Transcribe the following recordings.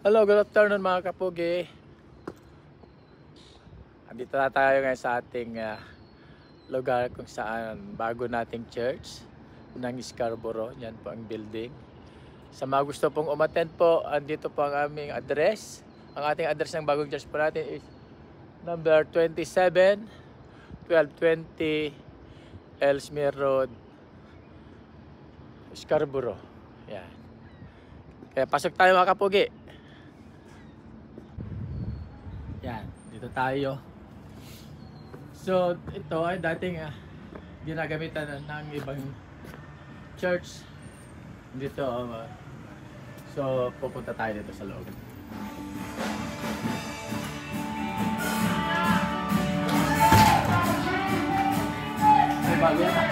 Hello, good afternoon mga kapugi. Andito na tayo ngayon sa ating lugar kung saan bago nating church ng Scarborough. Yan po ang building. Sa mga gusto pong umattend po, andito po ang aming address. Ang ating address ng bagong church po natin is number 27, 1220 Ellesmere Road, Scarborough. Yan. Kaya pasok tayo mga kapugi. Yan, dito tayo. So, ito ay dating ginagamitan ng ibang church dito. So, pupunta tayo dito sa loob. May bago na.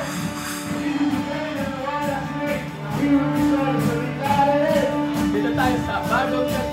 Dito tayo sa bagong church.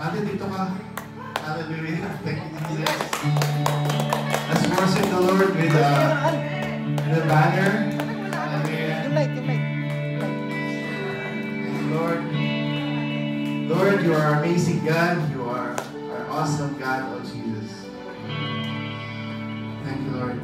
Ate, dito ka. Hallelujah. Thank you, Jesus. Let's worship the Lord with the banner. Hallelujah. Thank you, Lord. Lord, you are amazing God. You are our awesome God, oh Jesus. Thank you, Lord.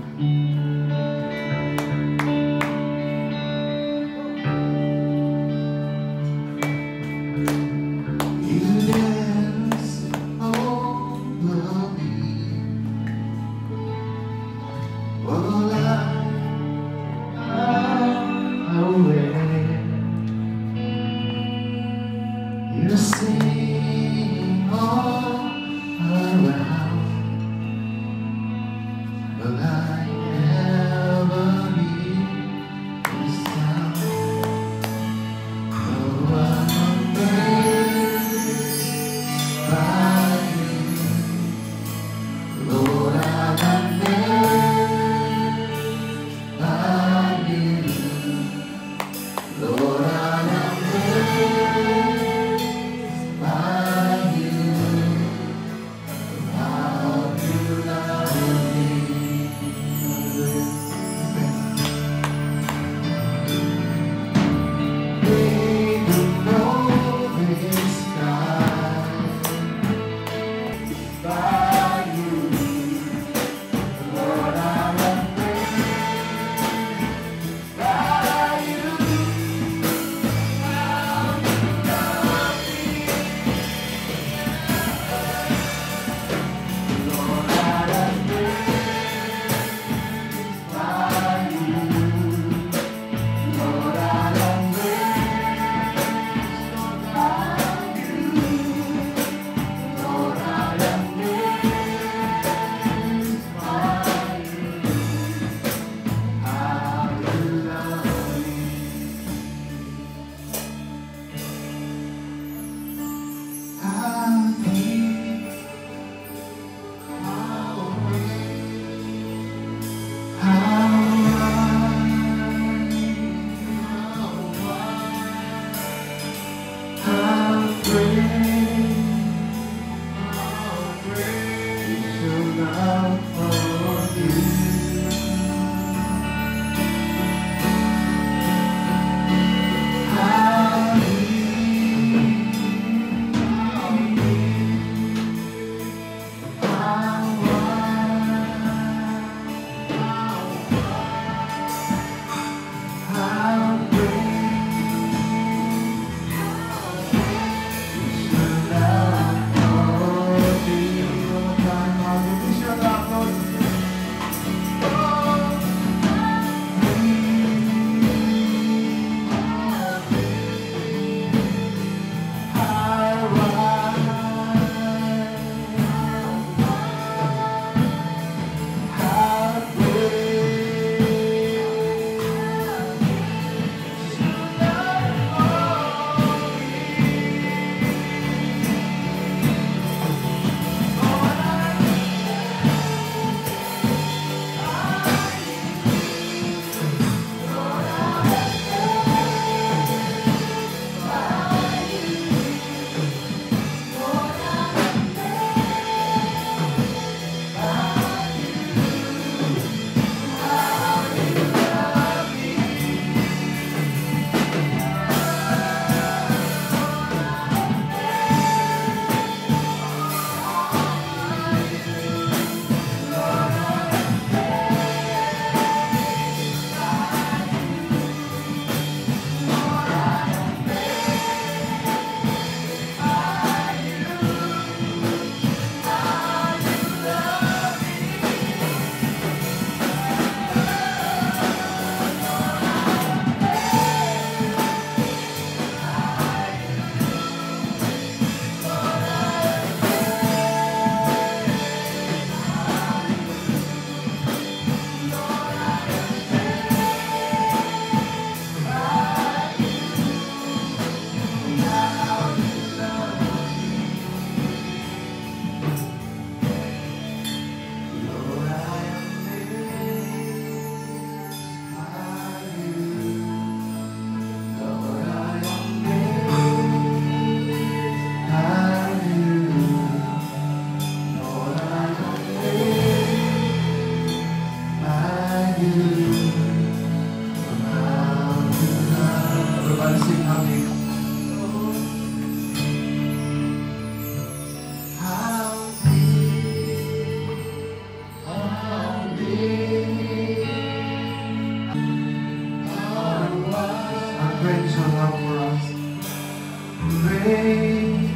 great,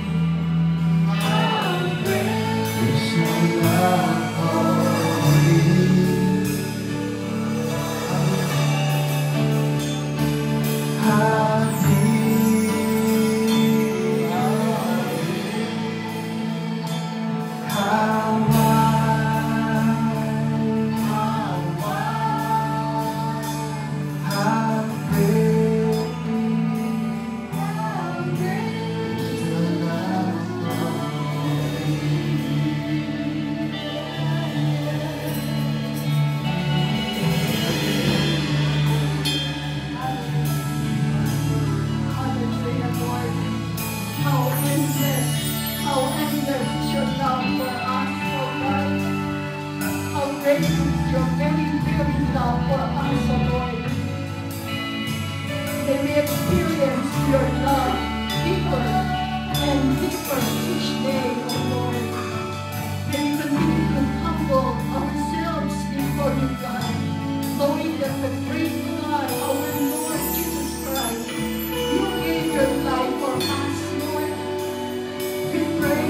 is your love for me. How deep, how wide, how great is your love for me. Hallelujah, Lord. How endless is your love for us, oh God. How great is your very, very love for us, oh Lord. May we experience your love deeper and deeper each day, oh Lord. May we continue to humble ourselves before you, God, knowing that the great God, our Lord Jesus Christ, you gave your life for us, Lord. We pray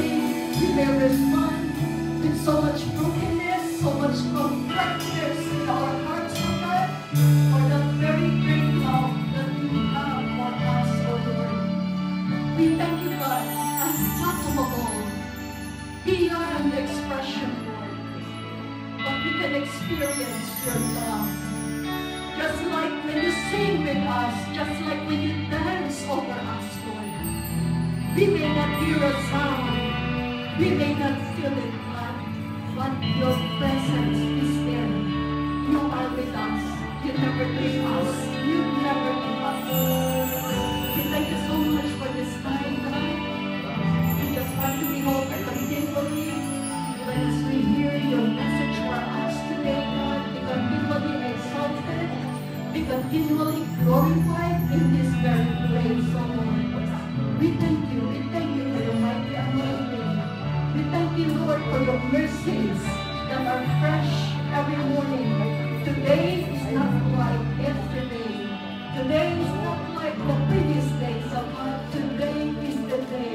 you may respond with so much brokenness, so much complexities in our hearts, oh God, for the very great love that you have for us, oh Lord. We thank you, God, unfathomable, beyond expression, Lord. But we can experience your love. Just like when you sing with us, just like when you dance over us, Lord. We may not hear a sound, we may not feel it, God, but your presence is there. You are with us. You never leave us. You never leave us. We thank you so much for this time, God. We just want to behold and continually, even as we hear your message for us today, God, be continually exalted, be continually glorified in this very place, oh Lord. We thank you for your mighty anointing. We thank you, Lord, for your mercies that are fresh every morning. Today is not like yesterday. Today is not like the previous days, oh God. Today is the day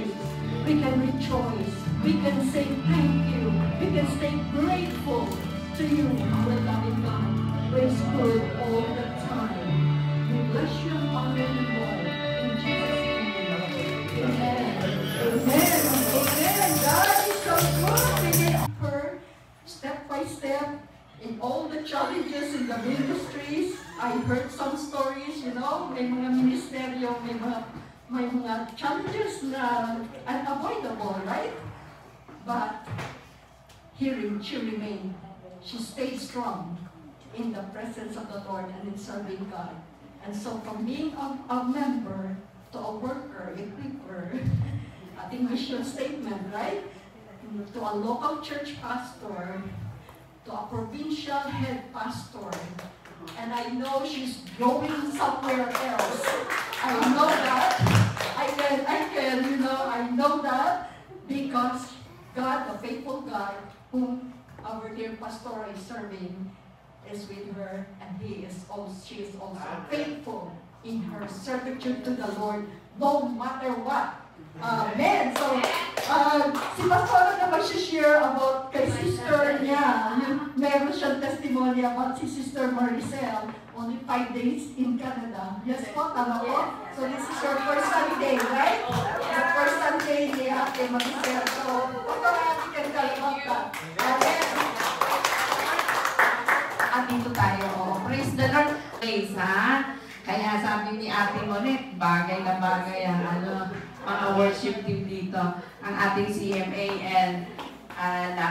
we can rejoice. We can say thank you. We can stay grateful to you, our loving God, who is good all the time. We bless you and honor you, Lord. In Jesus' name. Amen. Amen. Amen. God is so good. We get her step by step in all the challenges in the ministries. I heard some stories, you know, may mga ministeryo, may mga challenges na unavoidable, right? But hearing, she remained. She stayed strong in the presence of the Lord and in serving God. And so from being a member to a worker, equiper, I think mission statement, right? To a local church pastor, to a provincial head pastor. And I know she's going somewhere else. I know that. I know that because God, the faithful God, whom our dear pastor is serving, is with her, and she is also faithful in her servitude to the Lord, no matter what. Amen. So, si Pastor na mag-share about kay sister niya. Meron siyang testimony about si Sister Maricel. Only 5 days in Canada. Yes po, tama po? So, this is your first Sunday, right? The first Sunday ni Ate Maricel. So, Pastor Ate can tell about that. Amen. At dito tayo, praise the Lord. Praise, ha? Kaya sabi ni Ate Monet, bagay na bagay ang mga worship team dito, ang ating CMA, and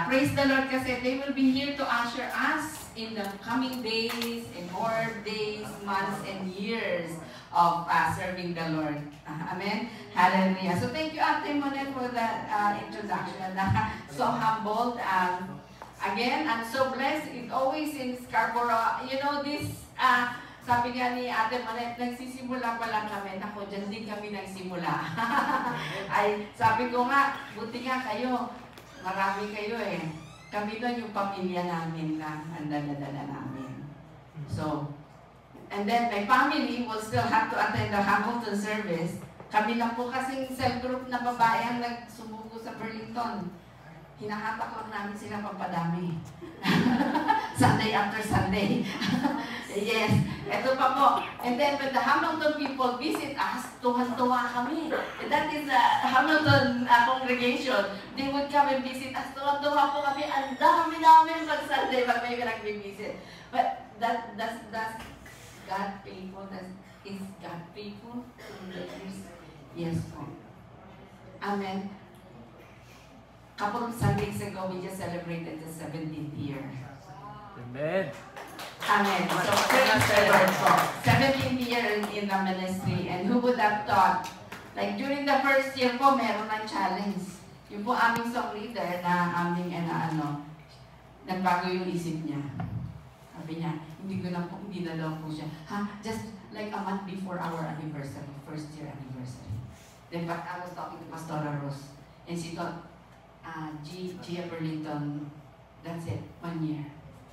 praise the Lord kasi they will be here to usher us in the coming days, and more days, months, and years of serving the Lord. Amen? Hallelujah. So thank you, Ate Monet, for that introduction. So humbled. Again, I'm so blessed. It always in Scarborough. You know, this, sabi nga ni Ate Monet, nagsisimula pa lang kami. Ako, dyan din kami nagsimula. Ay, sabi ko nga, buti nga kayo. Marami kayo eh. Kami doon yung pamilya namin na ang dala-dala namin. So, and then my family will still have to attend the Hamilton service. Kami lang po kasing cell group na babae ang nagsumugo sa Burlington. Hinahatak lang namin sila papadami. Sunday after Sunday. Yes. Ito pa po. And then when the Hamilton people visit us, tuwan-tuwa kami. That is the Hamilton congregation. They would come and visit us. Tuwan-tuwa po kami. Ang dami-dami pag Sunday pag may nag-visit. But that's God faithful. Is God faithful? Yes po. Amen. Couple of Sundays ago, we just celebrated the 17th year. Amen. Amen. So, praise the Lord po. 17th year in the ministry. And who would have thought? Like, during the first year po, meron ng challenge. Yung po aming song leader na aming, nagbago yung isip niya. Sabi niya, hindi na daw po siya. Just like a month before our anniversary, first year anniversary. Then, but I was talking to Pastora Rose. And she thought, Gia Burlington, that's it, 1 year.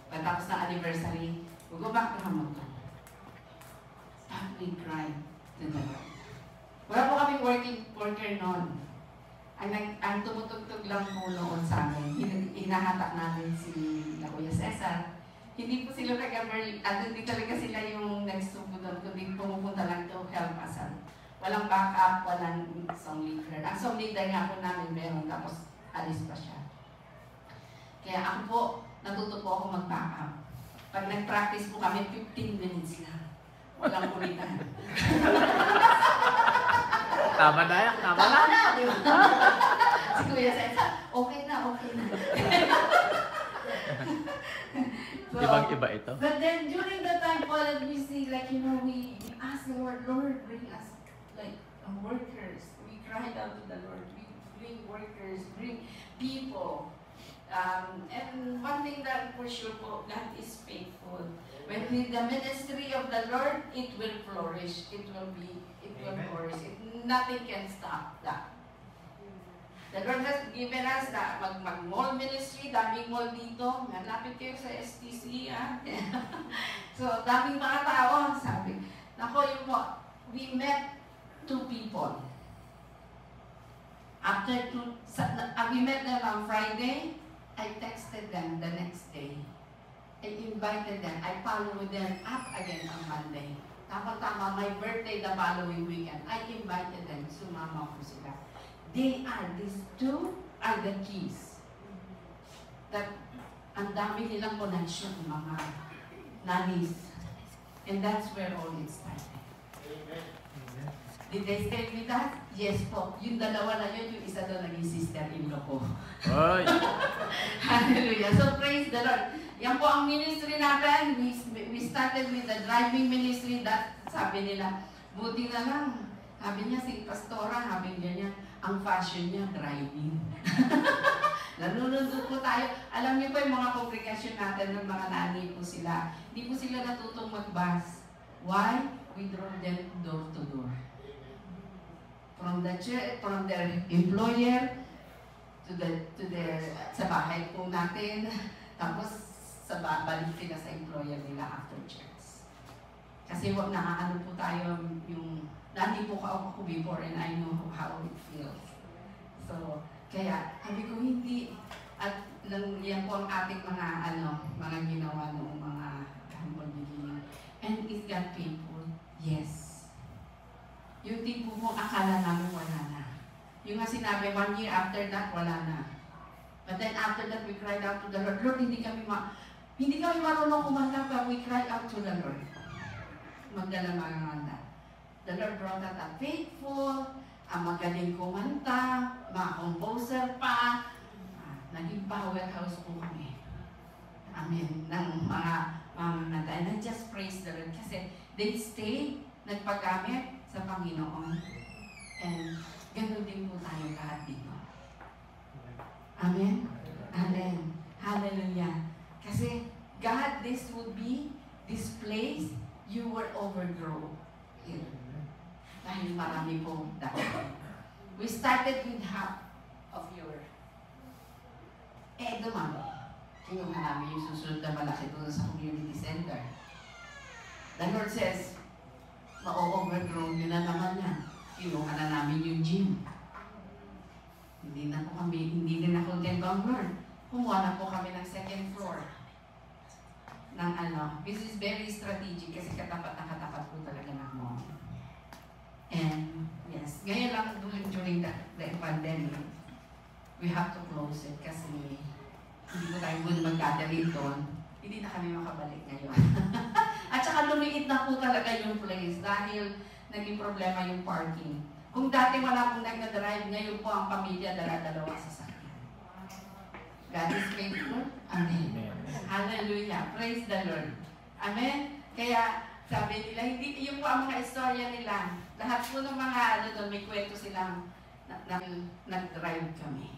Pagkatapos ng anniversary, we'll go back to Hamilton. But we cried to the Lord. Wala po kami worker noon. Ang tumutugtog lang po noon sa amin. Hinahatak namin si Kuya Cesar. Hindi po sila taga-Burlington, hindi talaga sila yung nagsubo doon, kundi pumupunta lang to help us. Walang backup, walang song leader. Ang song leader nga po namin meron, tapos alis pa siya. Kaya ako po, natuto po ako mag-backup. Pag nag-practice po kami, 15 minutes lang. Walang kulitan. Tama na yan, tama na. Tama na, di ba? Si Kuya Cesar, okay na. So, Ibang-iba ito. but then during the time, Paul, we see, like, we ask the Lord, bring us, like, workers. We cried out to the Lord. We bring workers, bring people. And one thing that for sure, God is faithful. When with the ministry of the Lord, it will flourish. It will flourish. Nothing can stop that. The Lord has given us that mag-mall ministry, daming mall dito. Malapit kayo sa STC, So, daming mga tao, sabi. Nako, we met 2 people. We met them on Friday. I texted them the next day. I invited them. I followed them up again on Monday. Tama-tama, my birthday the following weekend. I invited them. Sumama ko sila. These 2 are the keys. That ang dami nilang connection, mga nannies. And that's where all it started. Did they stay with us? Yes po. Yung dalawa na yun, yung isa doon naging sister-in-law ko. Oy! Hallelujah. So praise the Lord. Yan po ang ministry natin. We started with the driving ministry. That sabi nila, buti na lang. Sabi niya, si Pastora, sabi niya, ang fashion niya, driving. Nanunod po tayo. Alam niyo po yung mga congregation natin, ng mga nani po sila. Hindi po sila natutong mag-bus. Why? We drove them door to door. From their employer sa bahay po natin, tapos balik sila sa employer nila after church. Kasi nakakaano po tayo yung, dati po ako before and I know how it feels. So, kaya, sabi ko hindi, at yan po ang ating mga ginawa noong mga humble beginning. And is God faithful? Yes. Yung tipo mo, akala namin wala na. Yung nga sinabi, 1 year after that, wala na. But then after that, we cried out to the Lord. Lord, hindi kami marunong kumanta, but we cried out to the Lord. Magdala. The Lord brought us a faithful, magaling kumanta, mga composer pa. Naging powerhouse po kami. Amen. Ng mga nata. And I just praise the Lord kasi they stayed, nagpagamit sa Panginoon. And ganoon din po tayo lahat dito. Amen? Amen. Hallelujah. Kasi God, this place, you will overgrow it. Dahil marami po dahil. We started with half of your dumami. Kinuha namin yung susunod na malaki doon sa community center. The Lord says, ma-overgrow nyo na naman yan. kinuha na namin yung gym. Hindi din ako Lord. Kumuha na po kami ng second floor. Ng this is very strategic kasi katapat na katapat po talaga ng mall. And yes, ngayon lang during the pandemic, we have to close it kasi hindi ko tayo muna mag-gathering doon. Hindi na kami makabalik ngayon. At saka lumiit na po talaga yung place dahil naging problema yung parking. Kung dati wala pong nag-drive, ngayon po ang pamilya dala-dalawa sa sakyan. God is faithful. Amen. Hallelujah. Praise the Lord. Amen. Kaya sabi nila, hindi yung po ang mga istorya nila. Lahat po ng mga doon, may kwento silang nag-drive kami.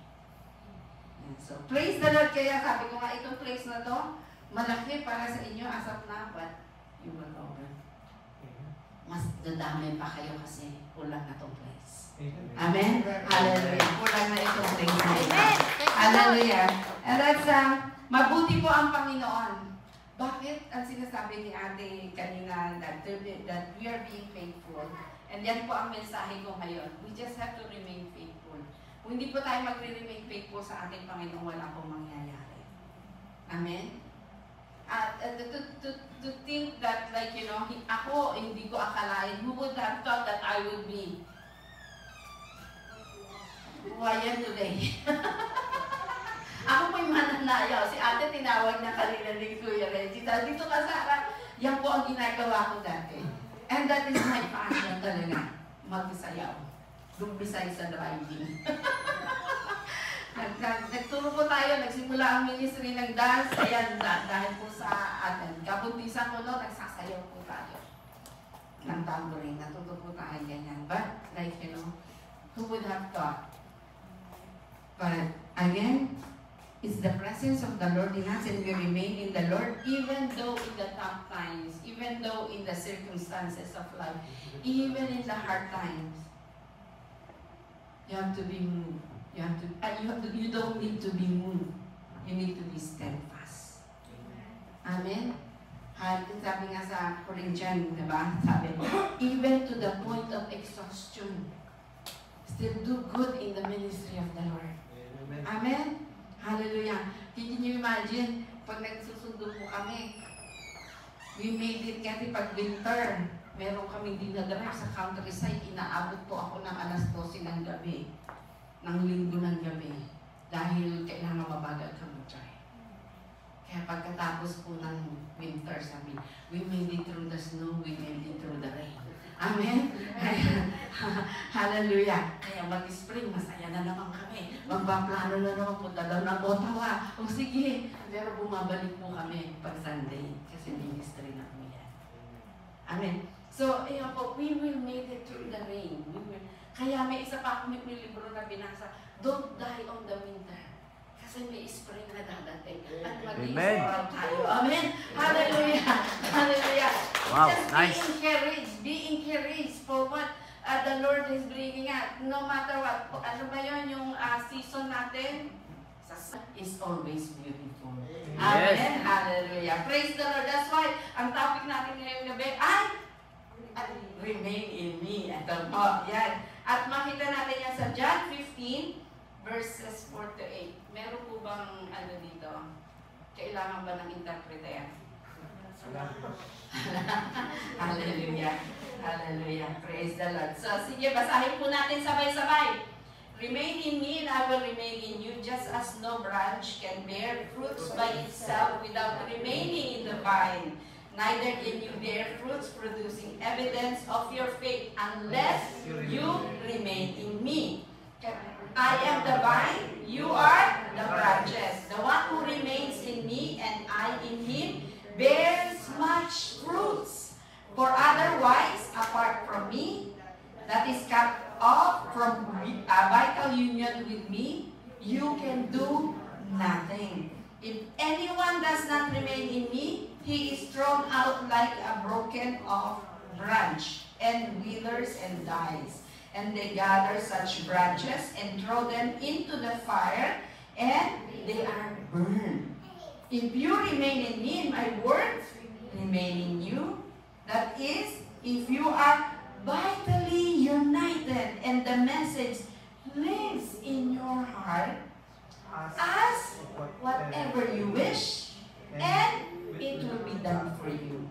So, praise the Lord. Kaya sabi ko nga, itong place na to, malaki para sa inyo as of now, but you will over. Mas dadami pa kayo kasi kulang na itong place. Amen? Hallelujah. Kulang na itong place na ito. Hallelujah. And that's, mabuti po ang Panginoon. Bakit ang sinasabi ni ate kanina that we are being faithful? And yan po ang mensahe ko ngayon. We just have to remain faithful. Kung hindi po tayo magre-remain faithful sa ating Panginoon, wala pong mangyayari. Amen? To think that, like, you know, ako, hindi ko akalain, who would have thought that I would be who I am today? Ako po'y mananayaw. Si ate tinawag na kanina ni Kuya Reggie. Dito ka sa harap, yan po ang ginagawa ko dati. And that is my passion talaga. Magsayaw. Dumbisay sa driving. Nagturo po tayo, nagsimula ang ministry ng dance. Ayan, dahil po sa atin. Kabuntisan ko no, nagsasayaw po tayo. Ng tambourine. Natuto po tayo ganyan. But, like, you know, who would have thought? But, again, it's the presence of the Lord in us and we remain in the Lord even though in the tough times, even though in the circumstances of life, even in the hard times. You have to be moved. You don't need to be moved. You need to be steadfast. Amen? Sabi nga sa Corinthian, diba? Sabi, even to the point of exhaustion, still do good in the ministry of the Lord. Amen? Hallelujah. Can you imagine, pag nagsusundo po kami, we made it kasi pag winter, meron kami dinadrive sa countryside, inaabot po ako ng alas 12 ng gabi, ng linggo ng gabi, dahil kailangan mabagal ka mag-drive. Kaya pagkatapos po ng winter, sabi, we made it through the snow, we made it through the rain. Amen? Hallelujah. Kaya mag-spring, masaya na naman kami. Magpaplano na naman, punta daw ng Ottawa. O sige, pero bumabalik po kami pag Sunday. Kasi ministry na po yan. Amen. So, ayun po, we will make it through the rain. Kaya may isa pa akong may libro na binasa, don't die on the winter. Kasi may spring na dadating. At mag-i-spring tayo. Amen? Hallelujah. Hallelujah. Wow, just nice. Be encouraged for what the Lord is bringing us. No matter what. Ano ba yun yung season natin? Is always beautiful. Yes. Amen? Hallelujah. Praise the Lord. That's why, ang topic natin ngayong gabi ay remain in me. Ito po. Yan. At makita natin yan sa John 15, verses 4 to 8. Meron po bang ano dito? Kailangan ba ng interpreter? Hallelujah. Hallelujah. Praise the Lord. So, sige, basahin po natin sabay-sabay. Remain in me and I will remain in you, just as no branch can bear fruits by itself without remaining in the vine. Neither can you bear fruits producing evidence of your faith unless you remain in me. I am the vine, you are the branches. The one who remains in me and I in him bears much fruits. For otherwise, apart from me, that is cut off from a vital union with me, you can do nothing. If anyone does not remain in me, he is thrown out like a broken off branch and withers and dies. And they gather such branches and throw them into the fire, and they are burned. If you remain in me and my words remain in you, that is, if you are vitally united and the message lives in your heart, ask whatever you wish and it will be done for you.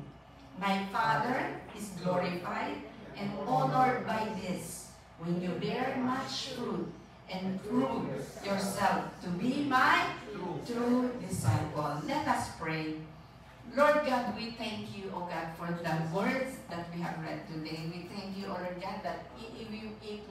My Father is glorified and honored by this, when you bear much fruit and prove yourself to be my true disciple. Let us pray. Lord God, we thank you, O God, for the words that we have read today. We thank you, O Lord God, that it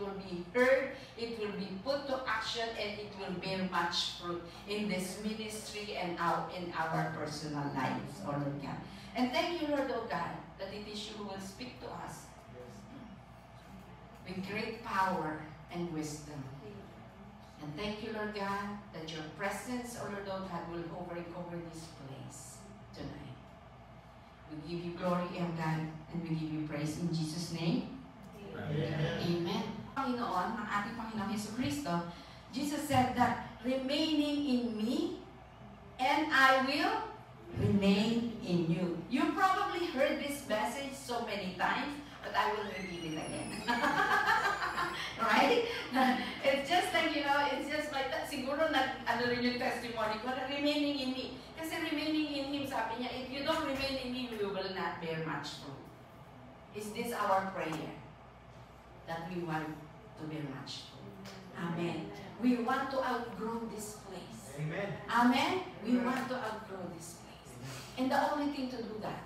will be heard, it will be put to action, and it will bear much fruit in this ministry and in our personal lives, O Lord God. And thank you, Lord, O God, that it is you who will speak to us with great power and wisdom. And thank you, Lord God, that your presence, O Lord, O God, will hover over this place tonight. We give you glory, O God, and we give you praise in Jesus' name. Amen. Panginoon, ng ating Panginoon Jesucristo, Jesus said that remaining in me and I will remain in you. You probably heard this message so many times, but I will repeat it again. Right? It's just like, you know, it's just like that. Siguro ano rin yung testimony ko na remaining in me. Kasi remaining in Him, sabi niya, if you don't remain in me, we will not bear much fruit. Is this our prayer? That we want to bear much fruit. Amen. We want to outgrow this place. Amen. Amen. We want to outgrow this place. And the only thing to do that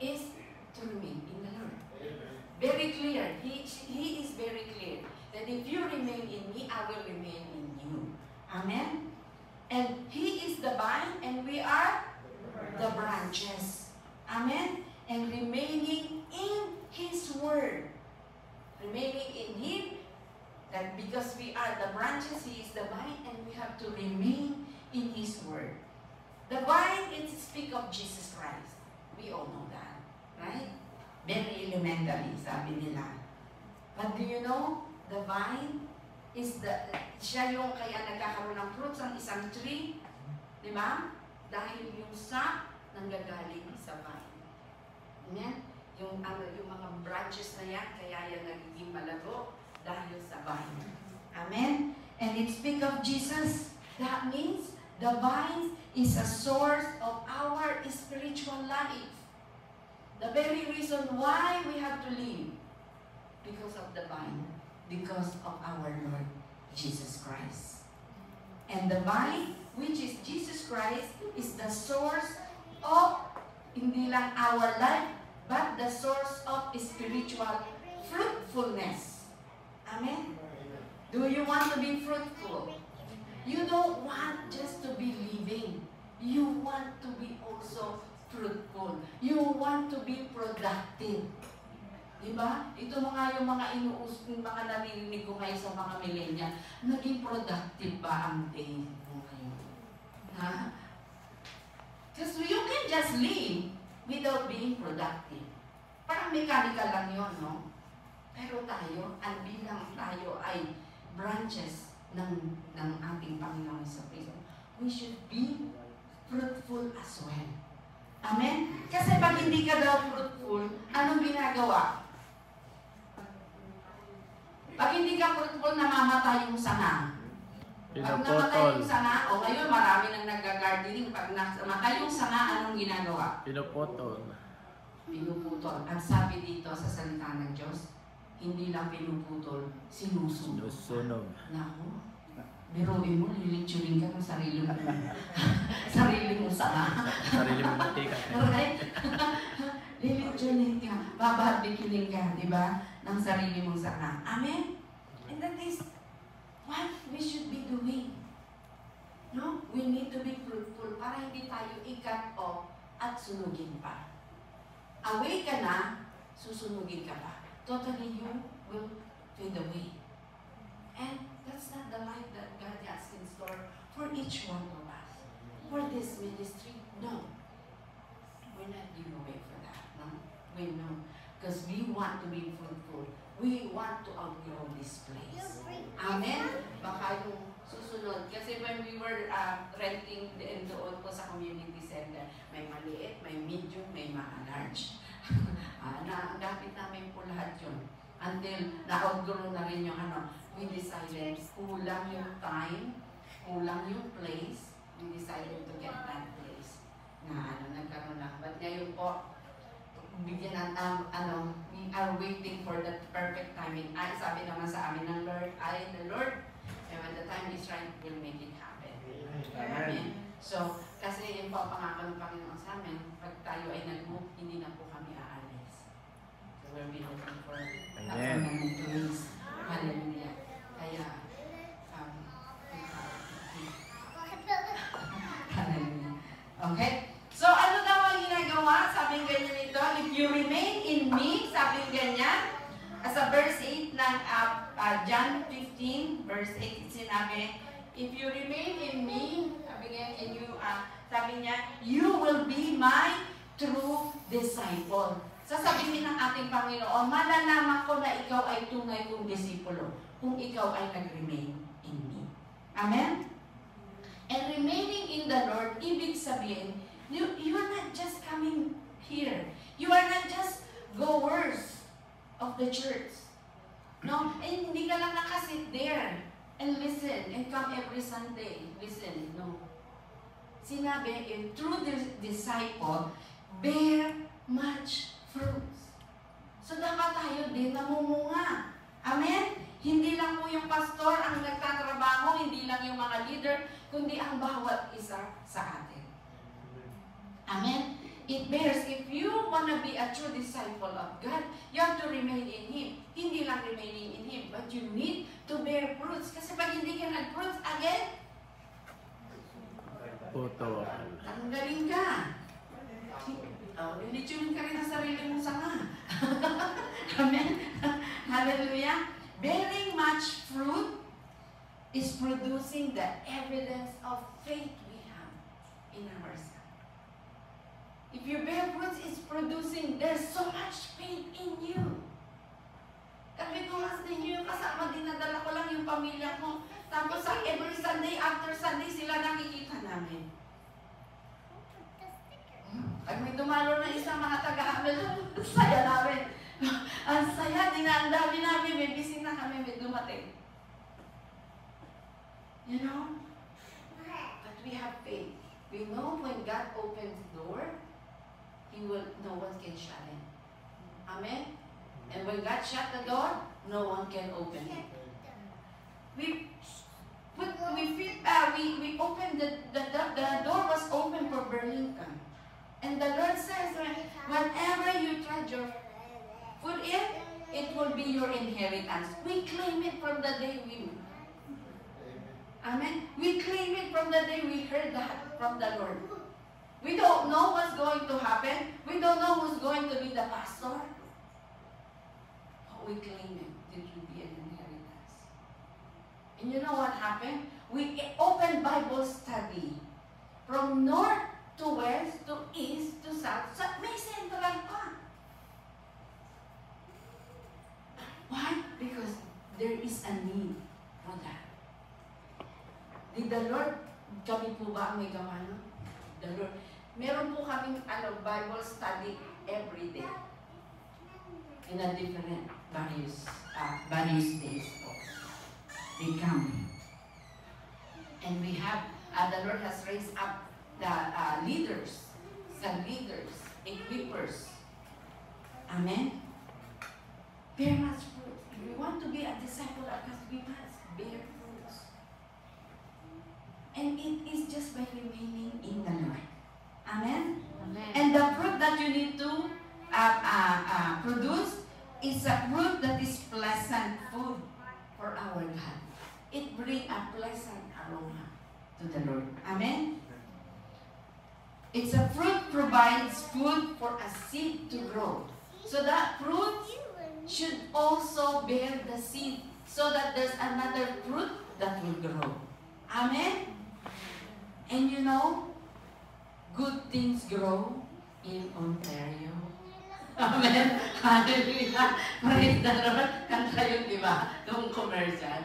is to remain in the Lord. Very clear. He is very clear that if you remain in me, I will remain in you. Amen. And He is the vine and we are the branches. Amen. And remaining in His word. Remaining in Him, that because we are the branches, He is the vine, and we have to remain in His word. The vine is speak of Jesus Christ. We all know that, right? Very elementary, sabi nila. But do you know, the vine is siya yung kaya nagkakaroon ng fruits ang isang tree, di ba? Dahil yung sap nanggagaling sa vine. Amen? Yung mga branches na yan, kaya yan nagiging malago dahil sa vine. Amen? And it speak of Jesus. That means the vine is a source of our spiritual life. The very reason why we have to live, because of the vine, because of our Lord Jesus Christ. And the vine, which is Jesus Christ, is the source of hindi lang our life, but the source of spiritual fruitfulness. Amen? Do you want to be fruitful? You don't want just to be living. You want to be also fruitful. You want to be productive. Diba? Ito mga yung mga naririnig ko ngayon sa mga millennial, naging productive ba ang day mo ngayon? Ha? Because you can just live without being productive. Parang mechanical lang yun, no? Pero tayo, ang bilang tayo ay branches ng ating Panginoon sa Kristo, we should be fruitful as well. Amen? Kasi pag hindi ka daw fruitful, anong ginagawa? Pag hindi ka fruitful, namamatay yung sanga. Pag namatay yung sanga, o ngayon marami nang nag-gardening, pag namatay yung sanga, anong ginagawa? Pinuputol. Pinuputol. Ang sabi dito sa salita ng Diyos, hindi lang pinuputol, sinusunog. Sinusunog. Naku, biruin mo, lilitsurin ka ng sarili mo. Sarili mo sanga. Sarili mo matika. Right? Lilitsurin ka, babarbecue ka, di ba? Ng sarili mong sanga. Amen? And that is what we should be doing. No? We need to be fruitful para hindi tayo ikat off at sunugin pa. Away ka na, susunugin ka pa. Totally you will fade away. And that's not the life that God has in store for each one of us. For this ministry, no. We're not giving away for that. No? We know. Because we want to be fruitful. We want to outgrow this place. Amen? Baka yung susunod. Kasi when we were renting doon po sa community center, may maliit, may medium, may mga large. Nagamit namin po lahat yun. Until na-outgrow na rin yung ano, we decided kulang yung time, kulang yung place, we decided to get that place. Na ano, nagkaroon lang. But ngayon po, bigyan ng we are waiting for the perfect timing. Ay, sabi naman sa amin ng Lord, I and the Lord, and when the time is right, we'll make it happen. Amen. So, kasi yun po ang pangako ng Panginoon sa amin, pag tayo ay nag-move, hindi na po kami aalis. So, we'll be looking for a permanent place. Hallelujah. Kaya, hallelujah. Okay? So, ano daw ang ginagawa? Sabi ganyan nito, if you remain in me, sabi ganyan, as a verse 8 ng John 15, verse 8, sinabi, if you remain in me, sabi niya, you will be my true disciple. Sasabihin ng ating Panginoon, malalaman ko na ikaw ay tunay kong disipulo kung ikaw ay nag-remain in me. Amen? And remaining in the Lord, ibig sabihin, you are not just coming here. You are not just goers of the church. No? And hindi ka lang nakasit there and listen and come every Sunday. Listen, no. Sinabi, a true disciple, bear much fruits. So dapat tayo din namumunga. Amen? Hindi lang po yung pastor ang nagtatrabaho, hindi lang yung mga leader, kundi ang bawat isa sa atin. Amen? It bears, if you want to be a true disciple of God, you have to remain in Him. Hindi lang remaining in Him, but you need to bear fruits. Kasi pag hindi ka nag-fruits, again, Puto. tanggalin ka. Lilitsunin ka rin ang sarili mong sanga. Amen? Hallelujah. Bearing much fruit is producing the evidence of faith we have in ourselves. If you bear fruits, it's producing, there's so much faith in you. Sabi ko mas ninyo yung kasama, dinadala ko lang yung pamilya ko. Tapos sa every Sunday, after Sunday, sila nakikita namin. Pag may dumalo na isang mga taga-hamil, saya namin. Ang saya, dinandami namin, may busy na kami, may dumating. You know? But we have faith. We know when God opens the door, no one can shut it. Amen? And when God shut the door, no one can open it. We opened the door was open for Burlington. And the Lord says, whenever you trudge your foot in, it will be your inheritance. We claim it from the day we Amen? We claim it from the day we heard that from the Lord. We don't know what's going to happen. We don't know who's going to be the pastor. But we claim it. It will be an inheritance. And you know what happened? We opened Bible study from north to west, to east, to south. So may central pa. Why? Because there is a need for that. Did the Lord, kami po ba ang may gawa no? The Lord, meron po kaming Bible study every day. In a different, various days po. They come. And we have, the Lord has raised up the leaders, equippers. Amen? Bear much fruit. If we want to be a disciple of God, we must bear fruits. And it is just by remaining in the Lord. Amen? Amen. And the fruit that you need to produce is a fruit that is pleasant food for our God. It brings a pleasant aroma to the Lord. Amen? It's a fruit provides food for a seed to grow. So that fruit should also bear the seed so that there's another fruit that will grow. Amen? And you know, good things grow in Ontario. Amen? Hallelujah. Praise the Lord. Kanta yun, di ba? Itong commercial.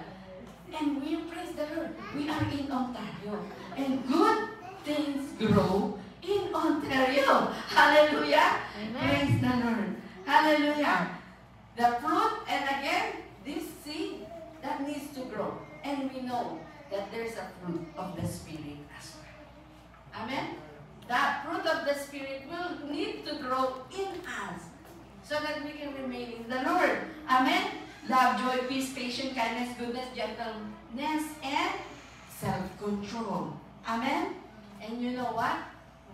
And we praise the Lord. We are in Ontario. And good things grow in Ontario. Hallelujah. Amen. Praise the Lord. Hallelujah. The fruit, and again, this seed that needs to grow. And we know that there's a fruit of the Spirit as well. Amen? That fruit of the Spirit will need to grow in us so that we can remain in the Lord. Amen? Love, joy, peace, patience, kindness, goodness, gentleness, and self-control. Amen? And you know what?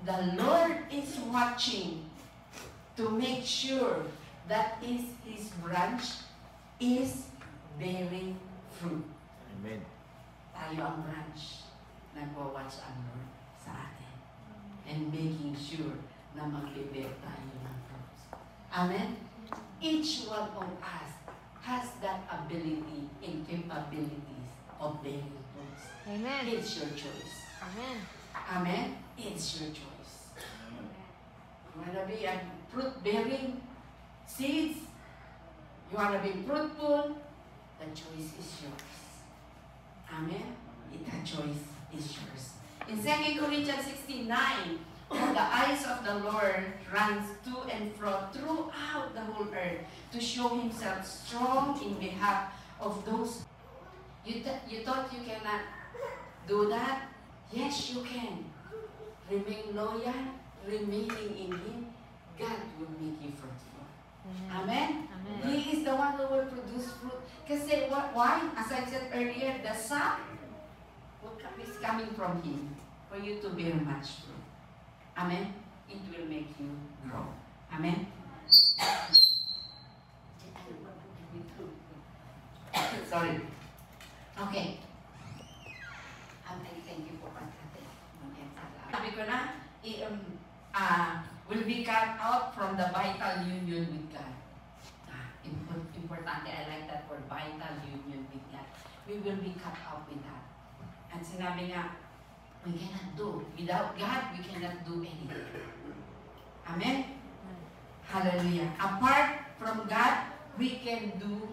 The Lord is watching to make sure that His branch is bearing fruit. Amen. Tayo ang branch. Nagwa-watch ang Lord sa atin. And making sure na mag-bear tayo ng fruits. Amen? Each one of us has that ability and capabilities of bearing fruits. Amen. It's your choice. Amen. Amen? It's your choice. You want to be a fruit-bearing seeds? You want to be fruitful? The choice is yours. Amen? The choice is yours. In 2 Corinthians 16:9, the eyes of the Lord runs to and fro throughout the whole earth to show Himself strong in behalf of those. You thought you cannot do that? Yes, you can. Remain loyal, remaining in Him, God will make you fruitful. Amen? Amen. He is the one who will produce fruit. Kasi why? As I said earlier, the sun is coming from Him for you to bear much fruit. Amen? It will make you grow. Amen? Sorry. Okay. Thank you po, Pastor. Sabi ko na, will be cut out from the vital union with God. Importante, I like that word, vital union with God. We will be cut out with that. And sinabi nga, we cannot do. Without God, we cannot do anything. Amen? Hallelujah. Apart from God, we can do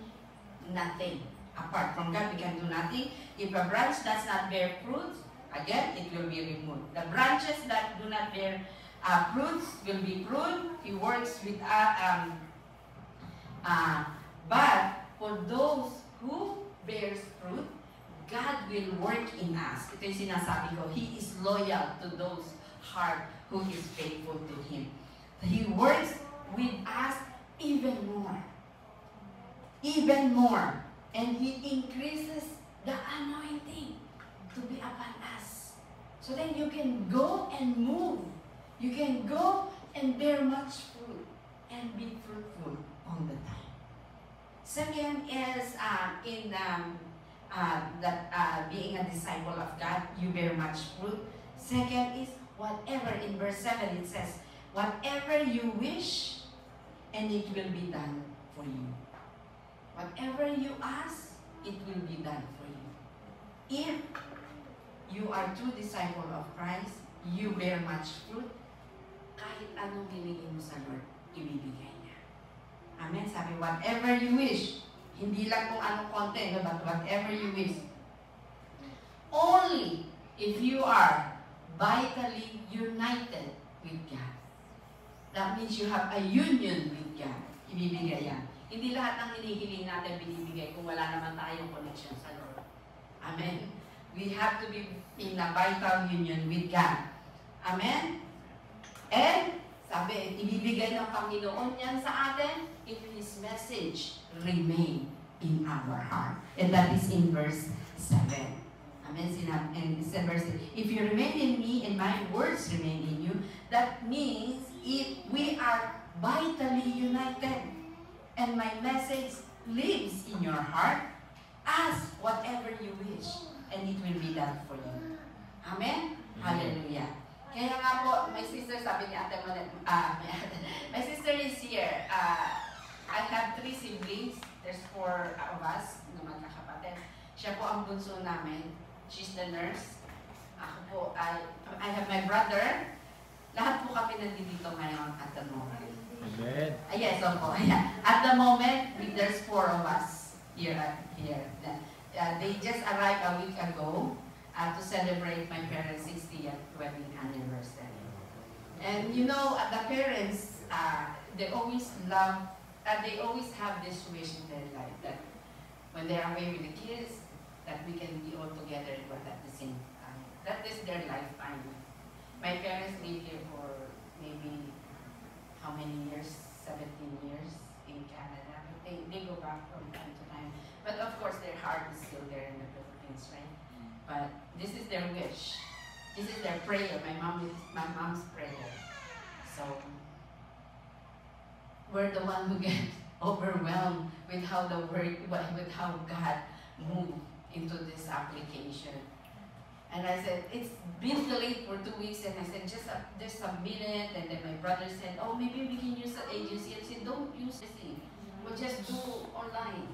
nothing. Apart from God, we can do nothing. If a branch does not bear fruit, again, it will be removed. The branches that do not bear fruits will be pruned. He works with but for those who bears fruit, God will work in us. Ito yung sinasabi ko. He is loyal to those heart who is faithful to Him. He works with us even more. Even more. And He increases the anointing to be upon us. So then you can go and move. You can go and bear much fruit and be fruitful all the time. Second is being a disciple of God, you bear much fruit. Second is whatever, in verse 7 it says, whatever you wish, and it will be done for you. Whatever you ask, it will be done for you. If you are true disciple of Christ, you bear much fruit, kahit anong hilingin mo sa Lord, ibibigay niya. Amen? Sabi, whatever you wish. Hindi lang kung anong konti, no? But whatever you wish. Only if you are vitally united with God. That means you have a union with God. Ibibigay yan. Hindi lahat ng hinihiling natin binibigay kung wala naman tayong connection sa Lord. Amen? We have to be in a vital union with God. Amen? And, sabi, ibibigay ng Panginoon yan sa atin if His message remain in our heart. And that is in verse 7. Amen? And it's in verse 8. If you remain in me and my words remain in you, that means if we are vitally united and my message lives in your heart, ask whatever you wish and it will be done for you. Amen? Hallelujah. Kaya nga po, my sister, sabi ni Ate Monet, my sister is here. I have 3 siblings. There's 4 of us, naman kakapatid. Siya po ang bunso namin. She's the nurse. Ako po, I have my brother. Lahat po kami nandito ngayon at the moment. Amen. Yes, opo. At the moment, there's 4 of us here. They just arrived a week ago to celebrate my parents' 60th wedding anniversary. And you know, the parents, they always love they always have this wish in their life that when they're away with the kids, that we can be all together but at the same time. That is their lifetime. My parents lived here for maybe how many years? 17 years in Canada. But they go back from time to time. But of course, their heart is still there in the Philippines, right? But this is their wish. This is their prayer. My mom's prayer. So we're the one who get overwhelmed with how with how God moved into this application. And I said, it's been delayed for 2 weeks, and I said, just submit it. And then my brother said, oh, maybe we can use the agency. I said, don't use the thing. We'll just do online.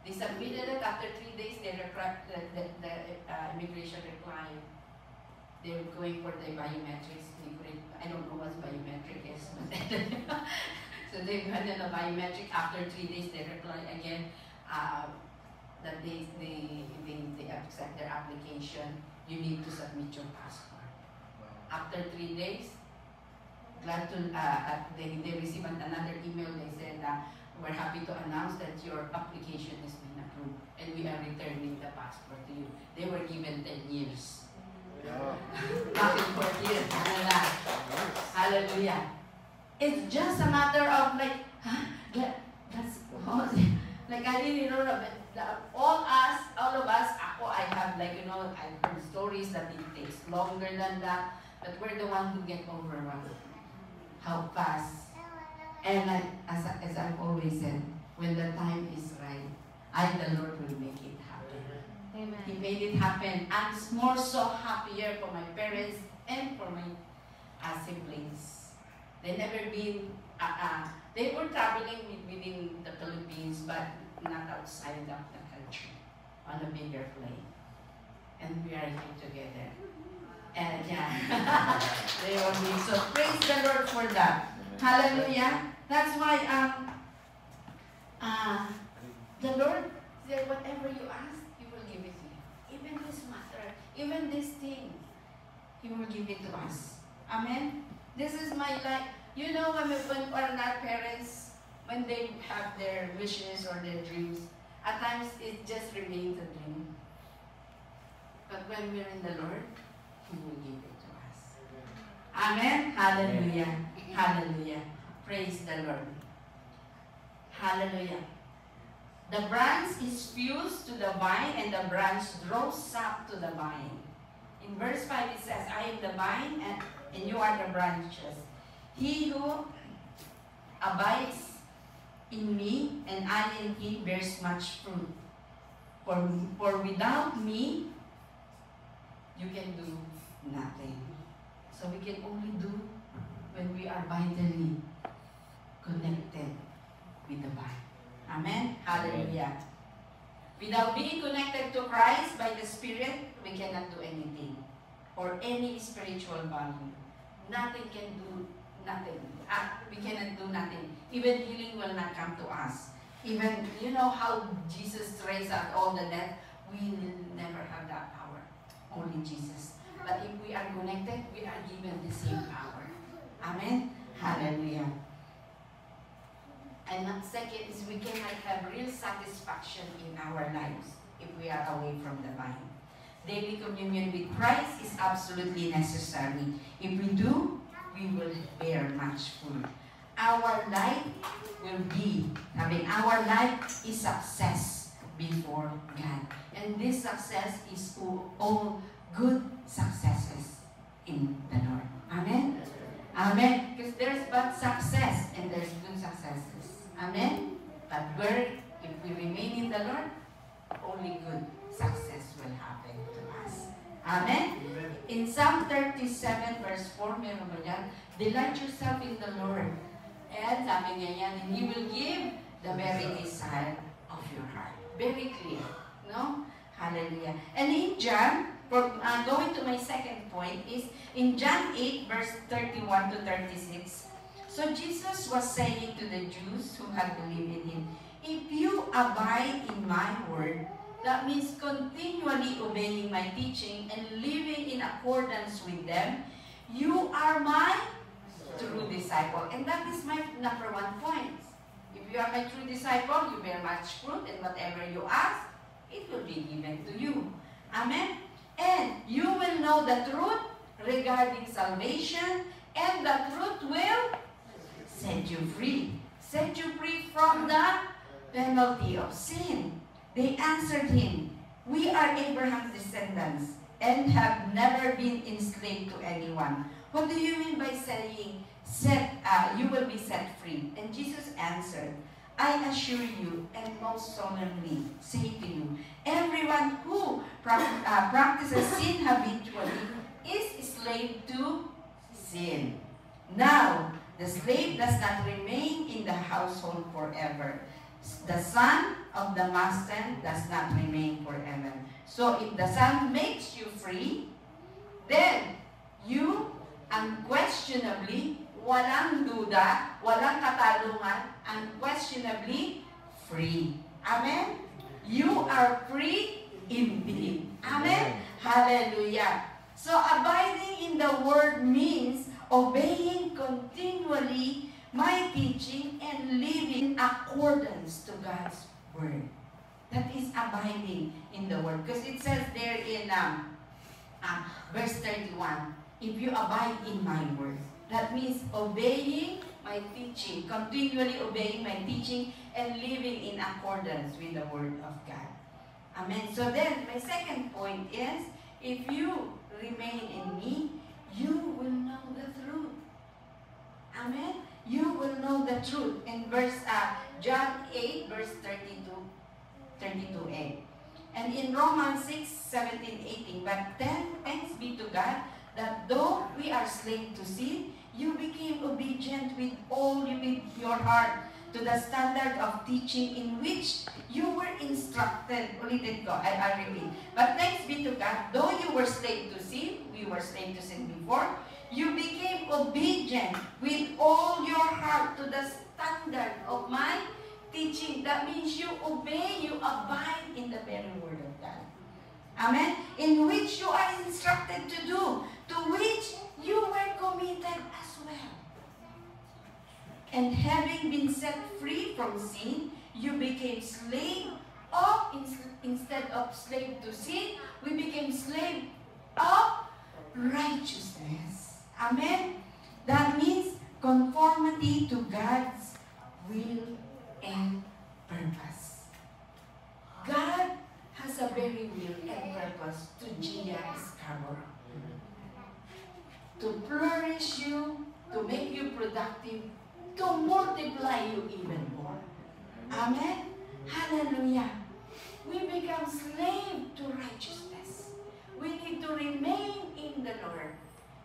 They submitted it. After 3 days, the immigration replied. They were going for the biometrics. I don't know what biometric is. So they went on the biometric. After 3 days, they replied again. That they accept their application, you need to submit your passport. After 3 days, glad to they received another email. They said we're happy to announce that your application has been approved and we are returning the passport to you. They were given 10 years. Back in 4 years. Hallelujah. It's just a matter of like, that's like I didn't know that. All of us, I have like, I've heard stories that it takes longer than that, but we're the one who get overwhelmed. How fast. And as I've always said, when the time is right, the Lord will make it happen. Amen. He made it happen. I'm more so happier for my parents and for my siblings. They never been, they were traveling within the Philippines, but not outside of the country, on a bigger plane. And we are here together. And yeah, they all need. So praise the Lord for that. Hallelujah. That's why the Lord said, whatever you ask, He will give it to you. Even this matter, even this thing, He will give it to us. Amen. This is my life. You know, when our parents, when they have their wishes or their dreams, at times it just remains a dream. But when we're in the Lord, He will give it to us. Amen? Hallelujah. Hallelujah. Praise the Lord. Hallelujah. The branch is fused to the vine, and the branch draws sap to the vine. In verse 5 it says, I am the vine, and you are the branches. He who abides in me, and I in him, bears much fruit. For without me, you can do nothing. So we can only do when we are vitally connected with the vine. Amen? Hallelujah. Without being connected to Christ by the Spirit, we cannot do anything. Or any spiritual value. Nothing can do nothing. We cannot do nothing. Even healing will not come to us. Even, you know how Jesus raised up all the dead? We will never have that power. Only Jesus. But if we are connected, we are given the same power. Amen? Hallelujah. And second is we cannot have real satisfaction in our lives if we are away from the vine. Daily communion with Christ is absolutely necessary. If we do, we will bear much fruit. Our life will be, our life is success before God. And this success is all good successes in the Lord. Amen? Amen. Because there's bad success and there's good successes. Amen? But if we remain in the Lord, only good success will happen to us. Amen? In Psalm 37 verse 4, meron ba yan? Delight yourself in the Lord. And sabi niya yan, and He will give the very desire of your heart. Very clear. No? Hallelujah. And in John, going to my second point, is in John 8 verse 31 to 36. So Jesus was saying to the Jews who had believed in Him, if you abide in my word, that means continually obeying my teaching and living in accordance with them, you are my true disciple. And that is my number one point. If you are my true disciple, you bear much fruit, and whatever you ask, it will be given to you. Amen? And you will know the truth regarding salvation, and the truth will set you free. Set you free from the penalty of sin. They answered him, we are Abraham's descendants and have never been enslaved to anyone. What do you mean by saying, you will be set free? And Jesus answered, I assure you and most solemnly say to you, everyone who practices sin habitually is slave to sin. Now, the slave does not remain in the household forever. The son of the master does not remain forever. So if the son makes you free, then you unquestionably, walang duda, walang katalungan, unquestionably free. Amen? You are free indeed. Amen? Hallelujah. So abiding in the word means obeying continually my teaching and living in accordance to God's word. That is abiding in the word. Because it says there in verse 31, if you abide in my word. That means obeying my teaching, continually obeying my teaching and living in accordance with the word of God. Amen. So then, my second point is, if you remain in me, you will know the truth. Amen. You will know the truth. In John 8, verse 32a. And in Romans 6, 17, 18. But then, thanks be to God, that though we are slaves to sin, you became obedient with all your heart to the standard of teaching in which you were instructed. Ulitin ko, I repeat. But thanks be to God, though you were slave to sin, we were slave to sin before, you became obedient with all your heart to the standard of my teaching. That means you obey, you abide in the very word of God. Amen? In which you are instructed to do, to which you were committed as well. And having been set free from sin, you became slave of, instead of slave to sin, we became slave of righteousness. Amen? That means conformity to God's will and purpose. God has a very will and purpose to Gia Scarborough. To flourish you, to make you productive, to multiply you even more. Amen? Hallelujah. We become slave to righteousness. We need to remain in the Lord.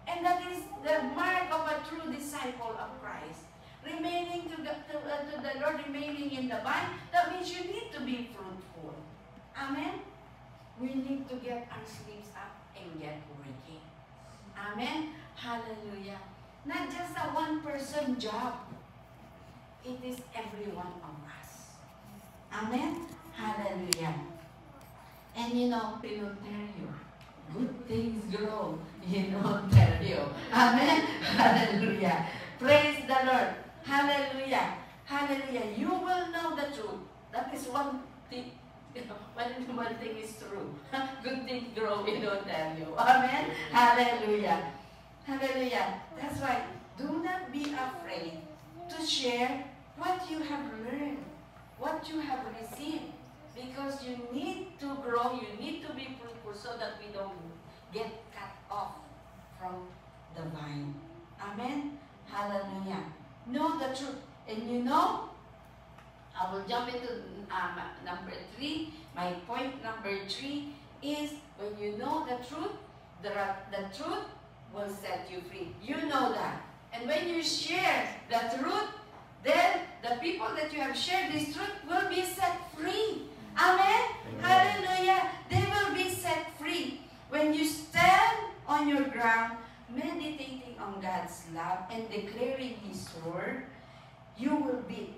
And that is the mark of a true disciple of Christ. Remaining to the Lord, remaining in the vine, that means you need to be fruitful. Amen? We need to get our sleeves up and get working. Amen? Hallelujah. Not just a one-person job. It is every one of us. Amen? Hallelujah. And you know, in Ontario, good things grow in Ontario. Amen? Hallelujah. Praise the Lord. Hallelujah. Hallelujah. You will know the truth. That is one thing. One thing is true. Good things grow in Ontario. Amen? Hallelujah. Hallelujah. That's why, do not be afraid to share what you have learned, what you have received. Because you need to grow, you need to be fruitful so that we don't get cut off from the vine. Amen? Hallelujah. Know the truth. And you know, I will jump into number 3. My point number 3 is when you know the truth will set you free. You know that. And when you share the truth, then the people that you have shared this truth will be set free. Amen? Hallelujah. They will be set free. When you stand on your ground, meditating on God's love and declaring His word, you will beat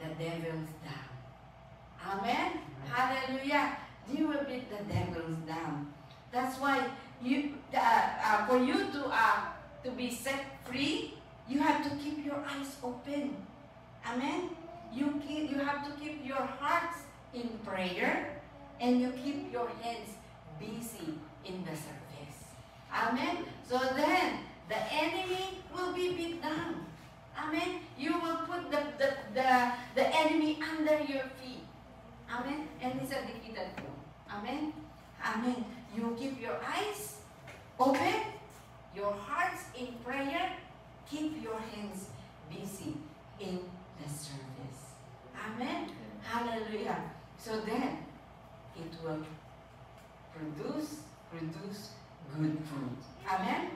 the devils down. Amen? Hallelujah. You will beat the devils down. That's why for you to be set free, you have to keep your eyes open. Amen? you have to keep your hearts in prayer, and you keep your hands busy in the service. Amen? So then, the enemy will be beat down. Amen? You will put the enemy under your feet. Amen? And it's a defeated foe. Amen? Amen. You keep your eyes open, your hearts in prayer, keep your hands busy in the service. Amen? Hallelujah. So then, it will produce good fruit. Amen?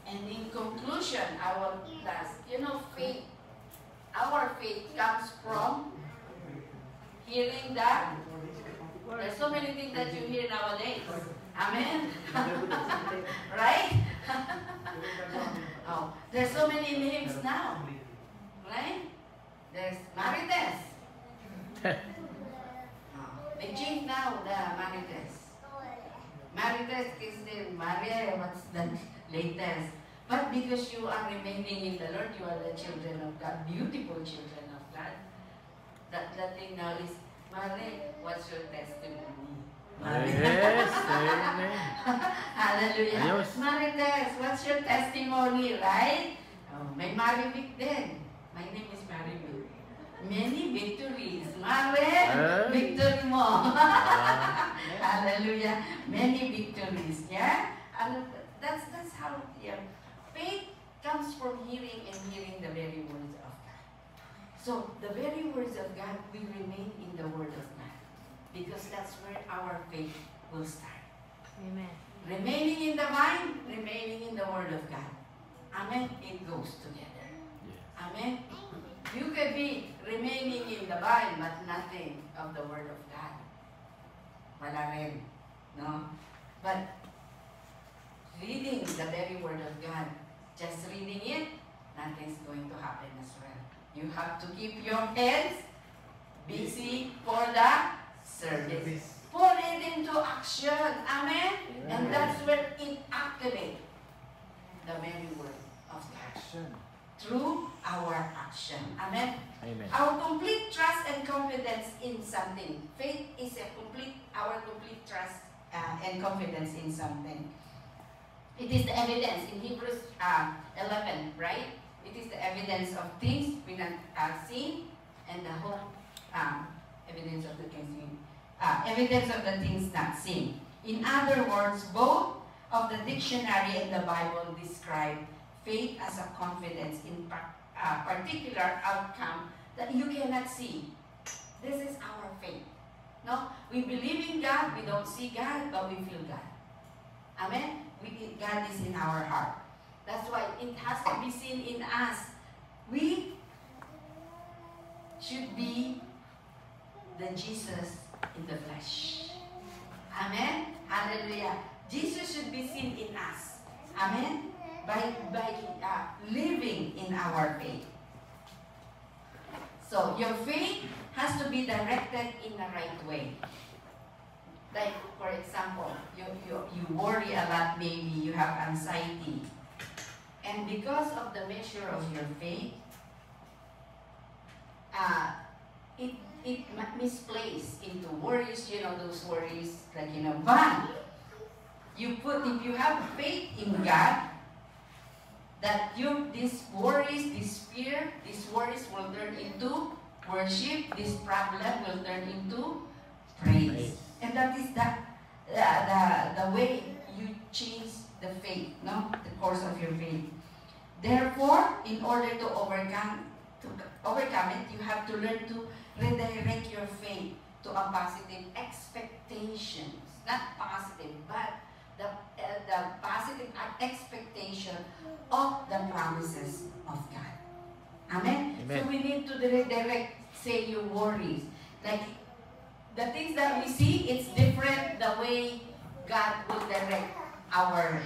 And in conclusion, our class, faith, our faith comes from hearing that. There's so many things that you hear nowadays. Amen? Right? Oh, there's so many names now. Right? There's Marites. They changed now the Marites. Marites is the Maria, what's the latest? But because you are remaining in the Lord, you are the children of God, beautiful children of God. The thing now is, Maria, what's your testimony? Yes, amen. Hallelujah. Ayos. Marites, what's your testimony, right? Oh, may Marivic din. My name is Marivic. Many victories. Mare, victory mo. Hallelujah. Many victories. Yeah? And that's how, faith comes from hearing, and hearing the very words of God. So, the very words of God will remain in the Word of God, because that's where our faith will start. Amen. Remaining in the vine, remaining in the Word of God. Amen? It goes together. Amen? You could be remaining in the vine, but nothing of the Word of God. Wala rin. No? But reading the very Word of God, just reading it, nothing's going to happen as well. You have to keep your heads busy for the service. Put it into action. Amen? And that's where it activates the very Word of God. Through our action. Amen? Amen. Our complete trust and confidence in something. Faith is our complete trust and confidence in something. It is the evidence in Hebrews 11, right? It is the evidence of things we not seen, and the hope, evidence of the things evidence of the things not seen. In other words, both of the dictionary and the Bible describe faith as a confidence in particular outcome that you cannot see. This is our faith. No, we believe in God. We don't see God, but we feel God. Amen. God is in our heart. That's why it has to be seen in us. We should be the Jesus in the flesh. Amen. Hallelujah. Jesus should be seen in us. Amen. By living in our faith. So your faith has to be directed in the right way. Like, for example, you worry a lot, maybe you have anxiety. And because of the measure of your faith, it misplaced into worries, those worries, like, but if you have faith in God, that these worries, this fear, these worries will turn into worship, this problem will turn into praise. And that is the way you change the faith, the course of your faith. Therefore, in order to overcome it, you have to learn to redirect your faith to a positive expectations. Not positive, but the positive expectation of the promises of God. Amen? Amen. So we need to redirect, say, your worries. Like, the things that we see, it's different the way God will direct our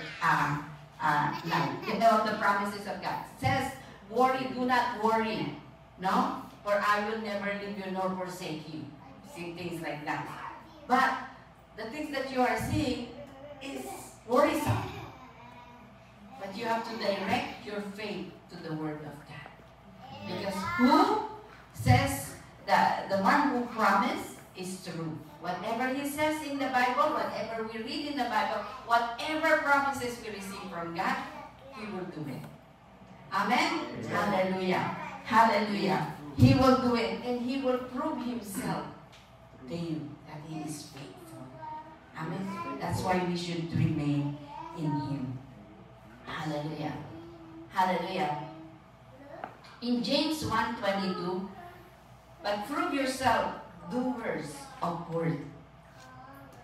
life. The promises of God. It says, worry, do not worry. No? For I will never leave you nor forsake you. See things like that. But the things that you are seeing is worrisome. But you have to direct your faith to the Word of God. Because who says that the one who promised is true. Whatever He says in the Bible, whatever we read in the Bible, whatever promises we receive from God, He will do it. Amen? Hallelujah. Hallelujah. He will do it, and He will prove Himself to you that He is faithful. Amen? That's why we should remain in Him. Hallelujah. Hallelujah. In James 1:22, but prove yourself doers of word,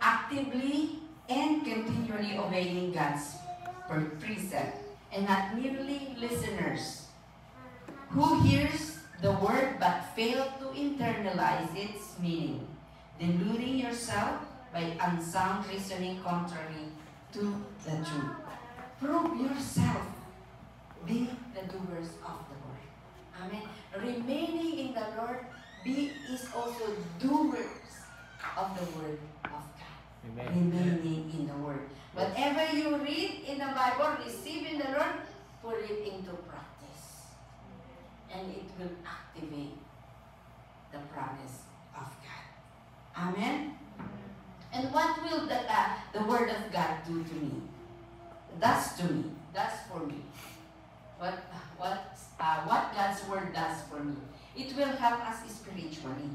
actively and continually obeying God's precept, and not merely listeners who hears the word but fail to internalize its meaning, deluding yourself by unsound reasoning contrary to the truth. Prove yourself. Be the doers of the word. Amen. Remaining in the Lord, is also doers of the word of God. Amen. Remaining in the word. Whatever you read in the Bible, receive in the Lord, put it into practice. And it will activate the promise of God. Amen? And what will the word of God do to me? That's to me. That's for me. What God's word does for me. It will help us spiritually.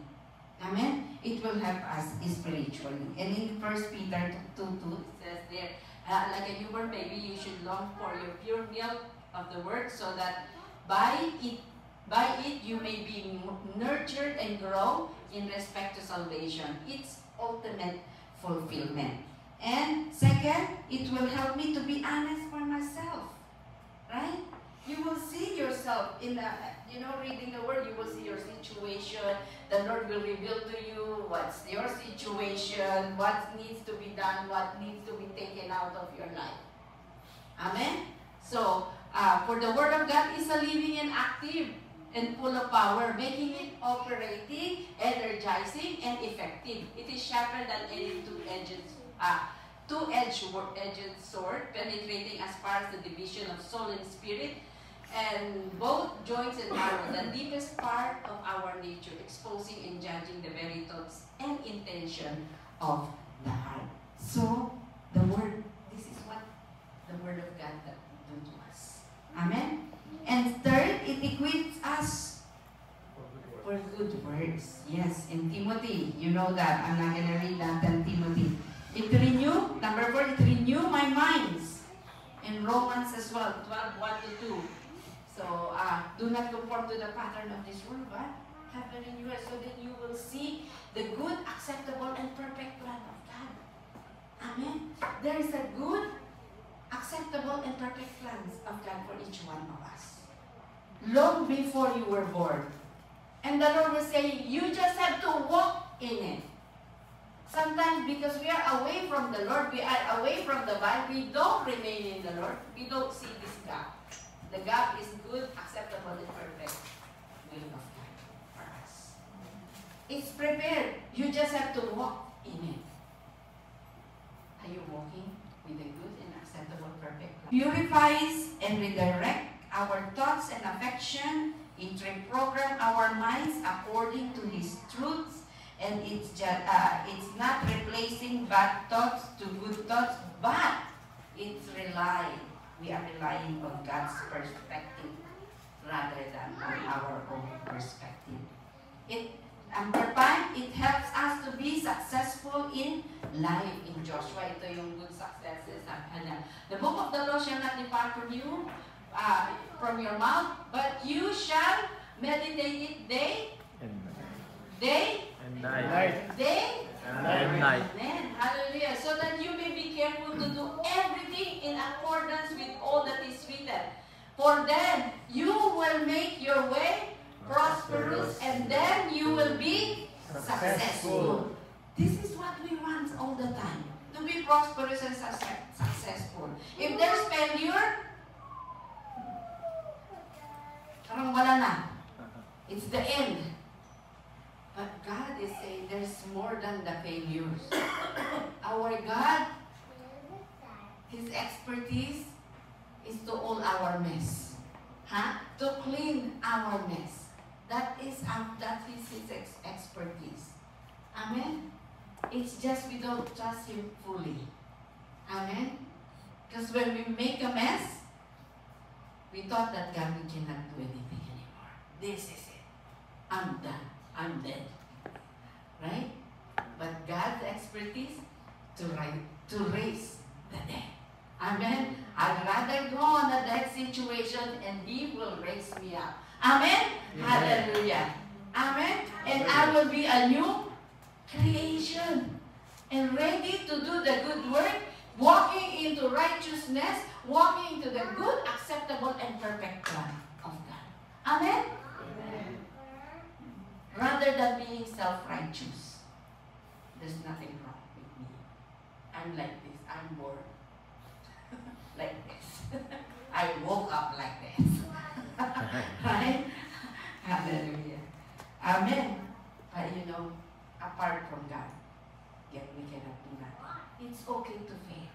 Amen? It will help us spiritually. And in 1 Peter 2:2, it says there, like a newborn baby, you should long for your pure milk of the word, so that by it you may be nurtured and grow in respect to salvation, its ultimate fulfillment. And second, it will help me to be honest for myself. Right? You will see yourself in reading the word, you will see your situation. The Lord will reveal to you what's your situation, what needs to be done, what needs to be taken out of your life. Amen? So, for the word of God is a living and active and full of power, making it operating, energizing, and effective. It is sharper than any two-edged sword, penetrating as far as the division of soul and spirit, and both joints and marrow, the deepest part of our nature, exposing and judging the very thoughts and intention of the heart. So, this is what the word of God do to us. Amen? And third, it equips us for good works. Yes, in Timothy, you know that. I'm not going to read that in Timothy. Number 4, it renew my minds. In Romans as well, 12:1-2. So, do not conform to the pattern of this world, but have a renewal, so that you will see the good, acceptable, and perfect plan of God. Amen. There is a good, acceptable, and perfect plans of God for each one of us. Long before you were born. And the Lord was saying, you just have to walk in it. Sometimes because we are away from the Lord, we are away from the Bible, we don't remain in the Lord, we don't see this gap. The gap is good, acceptable, and perfect will of God for us. It's prepared. You just have to walk in it. Are you walking with a good and acceptable, perfect plan? Purifies and redirect our thoughts and affection. It reprograms our minds according to His truths. And it's not replacing bad thoughts to good thoughts, but we are relying on God's perspective rather than on our own perspective. Number 5, it helps us to be successful in life. In Joshua, ito yung good successes. The book of the law shall not depart from you, from your mouth, but you shall meditate it day and night. Day and night. Amen. Hallelujah. So that you may be careful to do everything in accordance with all that is written. For then you will make your way prosperous, and then you will be successful. This is what we want all the time. To be prosperous and successful. If there's failure, parang wala na. It's the end. But God is saying there's more than the failures. Our God, His expertise is to all our mess. To clean our mess. That is his expertise. Amen? It's just we don't trust him fully. Amen? Because when we make a mess, we thought that God, we cannot do anything anymore. This is it. I'm done. I'm dead. Right? But God's expertise to raise the dead. Amen? I'd rather go on a dead situation and He will raise me up. Amen? Hallelujah. Amen? And I will be a new creation and ready to do the good work, walking into righteousness, walking into the good, acceptable, and perfect plan of God. Amen? Amen. Rather than being self-righteous, there's nothing wrong with me. I'm like this. I'm born like this. I woke up like this. Right? Hallelujah. Amen. But you know, apart from God, yet we cannot do nothing. It's okay to fail,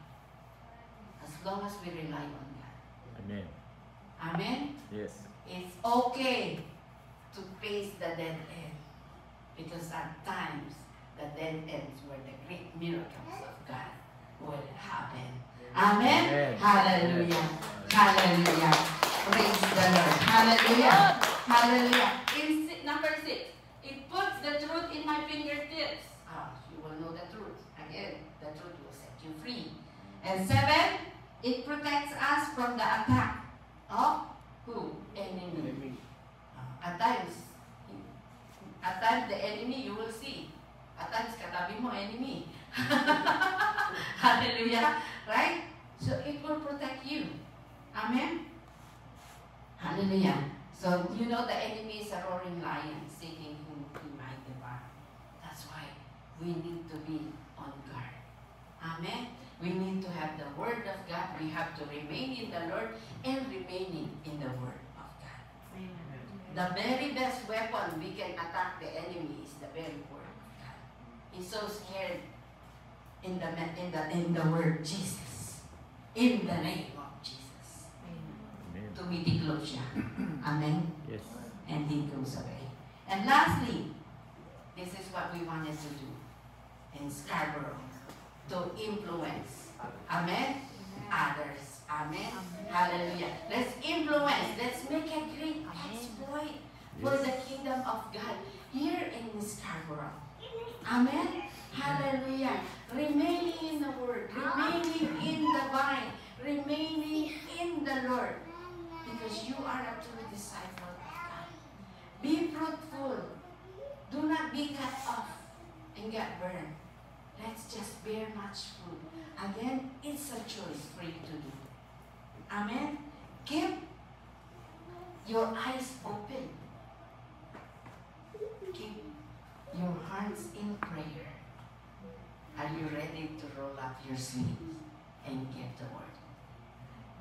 as long as we rely on God. Amen. Amen? Yes. It's okay to face the dead end, because at times the dead ends were the great miracles of God will happen. Amen? Amen. Hallelujah. Hallelujah. Praise the Lord. Hallelujah. Hallelujah. Number 6, it puts the truth in my fingertips. You will know the truth. Again, the truth will set you free. And 7, it protects us from the attack of who? Enemy. At times the enemy you will see. At times katabi mo enemy. Hallelujah. Right? So it will protect you. Amen? Hallelujah. So you know the enemy is a roaring lion seeking whom he might devour. That's why we need to be on guard. Amen? We need to have the Word of God. We have to remain in the Lord and remaining in the Word of God. Amen. The very best weapon we can attack the enemy is the very Word of God. He's so scared in the word Jesus. In the name of Jesus. Amen. Tumitiklop siya. Amen? Yes. And he goes away. And lastly, this is what we wanted to do in Scarborough. To influence. Amen? Others. Amen? Hallelujah. Let's influence. Let's make a great exploit for the kingdom of God here in Scarborough. Amen? Hallelujah. Remaining in the Word, remaining in the vine, remaining in the Lord. Because you are a true disciple of God. Be fruitful. Do not be cut off and get burned. Let's just bear much fruit. Again, it's a choice for you to do. Amen? Keep your eyes open. Keep your hearts in prayer. Are you ready to roll up your sleeves and get to work?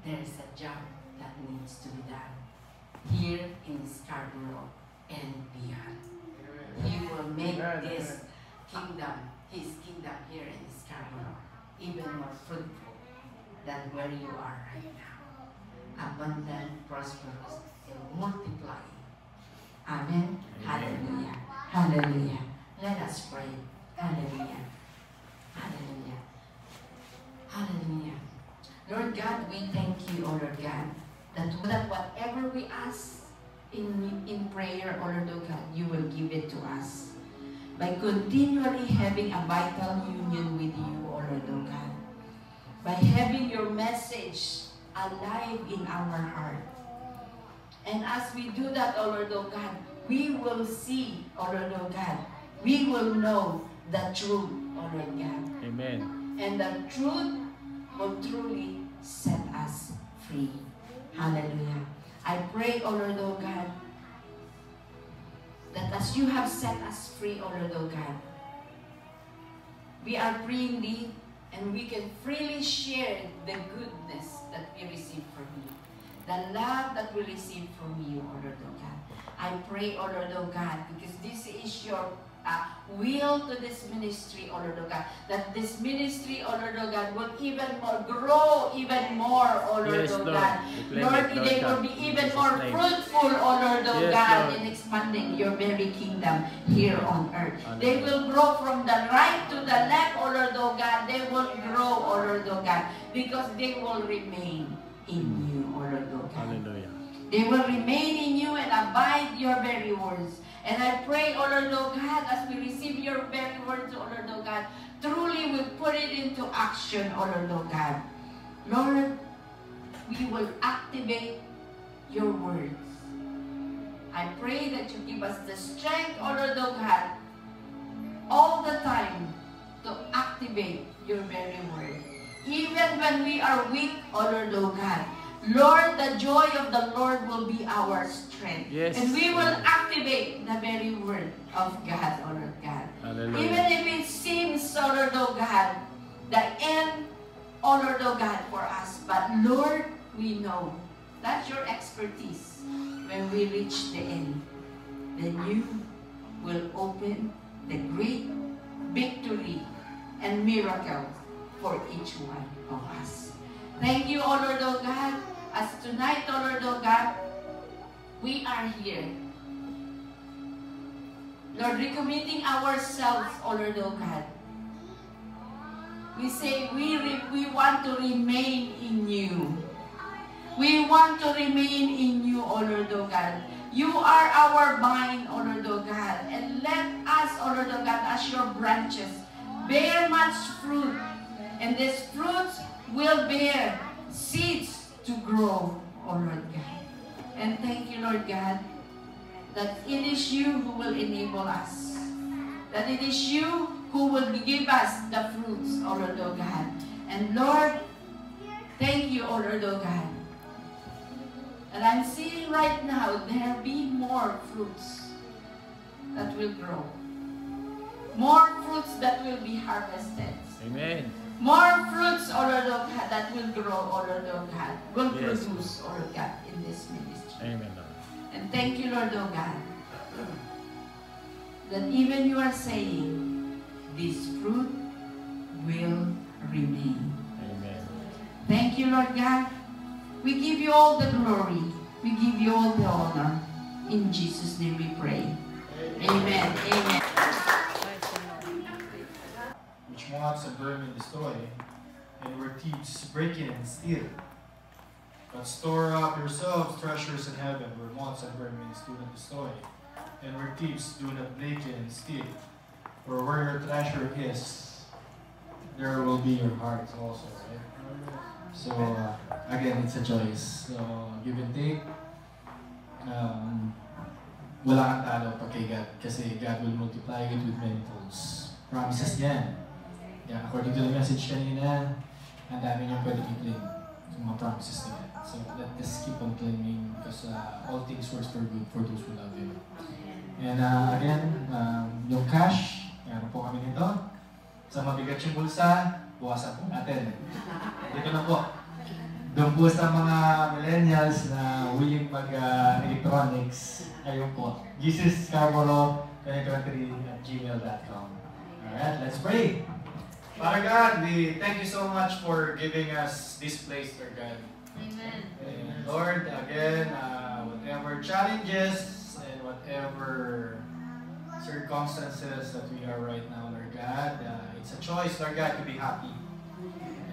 There's a job that needs to be done here in Scarborough and beyond. He will make this kingdom, His kingdom here in Scarborough, even more fruitful than where you are right now. Abundant, prosperous, and multiplying. Amen. Hallelujah. Hallelujah. Let us pray. Hallelujah. Hallelujah. Hallelujah. Lord God, we thank you, O Lord God, that whatever we ask in prayer, O Lord God, you will give it to us. By continually having a vital union with you, O Lord God. By having your message alive in our heart. And as we do that, O Lord God, we will see, O Lord God, we will know the truth, O Lord God. Amen. And the truth will truly set us free. Hallelujah. I pray, O Lord God, that as you have set us free, O Lord God, we are freely and we can freely share the goodness that we receive from you. The love that we receive from you, O Lord God. I pray, O Lord God, because this is your will to this ministry, O Lord O God, that this ministry, O Lord O God, will even more grow, even more, O Lord Yes, O Lord. God. We claim Lord, it, Lord they God. will be even In more Jesus' name. fruitful, O Lord O Yes, God, Lord. in expanding your very kingdom here on earth. Hallelujah. They will grow from the right to the left, O Lord O God. They will grow, O Lord O God, because they will remain in you, O Lord O God. Hallelujah. They will remain in you and abide your very words. And I pray, O Lord O God, as we receive your very words, O Lord O God, truly we put it into action, O Lord O God. Lord, we will activate your words. I pray that you give us the strength, O Lord O God, all the time to activate your very word. Even when we are weak, O Lord O God, Lord, the joy of the Lord will be our strength. Yes. And we will activate the very word of God, O Lord God. Hallelujah. Even if it seems, O Lord O God, the end, O Lord O God, for us. But Lord, we know that's your expertise. When we reach the end, then you will open the great victory and miracle for each one of us. Thank you, O Lord O God, as tonight, O Lord O God, we are here. Lord, recommitting ourselves, O Lord O God. We say we want to remain in you. We want to remain in you, O Lord O God. You are our vine, O Lord O God. And let us, O Lord O God, as your branches, bear much fruit. And these fruits will bear seeds to grow, O Lord God. And thank you, Lord God, that it is you who will enable us. That it is you who will give us the fruits, O Lord O God. And Lord, thank you, O Lord O God. And I'm seeing right now there be more fruits that will grow. More fruits that will be harvested. Amen. More fruits, O Lord of God, that will grow, O Lord of God, will Yes. produce, O Lord God, in this ministry. Amen, Lord. And thank you, Lord of God, that even you are saying, this fruit will remain. Amen. Thank you, Lord God. We give you all the glory. We give you all the honor. In Jesus' name we pray. Amen. Amen. Which moths and vermin destroy, and where thieves break in and steal. But store up yourselves treasures in heaven, where moths and vermin do not destroy, and where thieves do not break in and steal. For where your treasure is, there will be your heart also, right? So, again, it's a choice. So, give and take. Wala kang talo pag kay God, kasi God will multiply it with many folds. Promises yan. Yeah, according to the message kanina, ang dami niyang pwede i-claim yung mga promises ni God. So let us keep on claiming because all things work for good for those who love Him. And again, yung cash, meron po kami nito. Sa mabigat yung bulsa, buwasan po natin. Dito na po. Doon po sa mga millennials na willing mag-electronics, ayun po. Jesus Scarborough 2023@gmail.com. Alright, let's pray. Father God, we thank you so much for giving us this place, Lord God. Amen. And Lord, again, whatever challenges and whatever circumstances that we are right now, Lord God, it's a choice, Lord God, to be happy.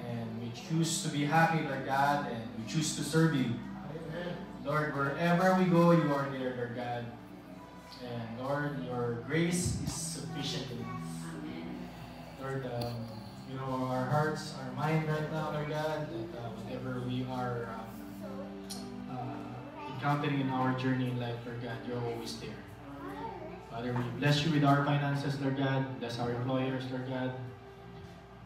And we choose to be happy, Lord God, and we choose to serve you. Lord, wherever we go, you are there, Lord God. And Lord, your grace is sufficient in us. Lord, you know our hearts, our mind right now, Lord God, that whatever we are encountering in our journey in life, Lord God, you're always there. Father, we bless you with our finances, Lord God. Bless our employers, Lord God.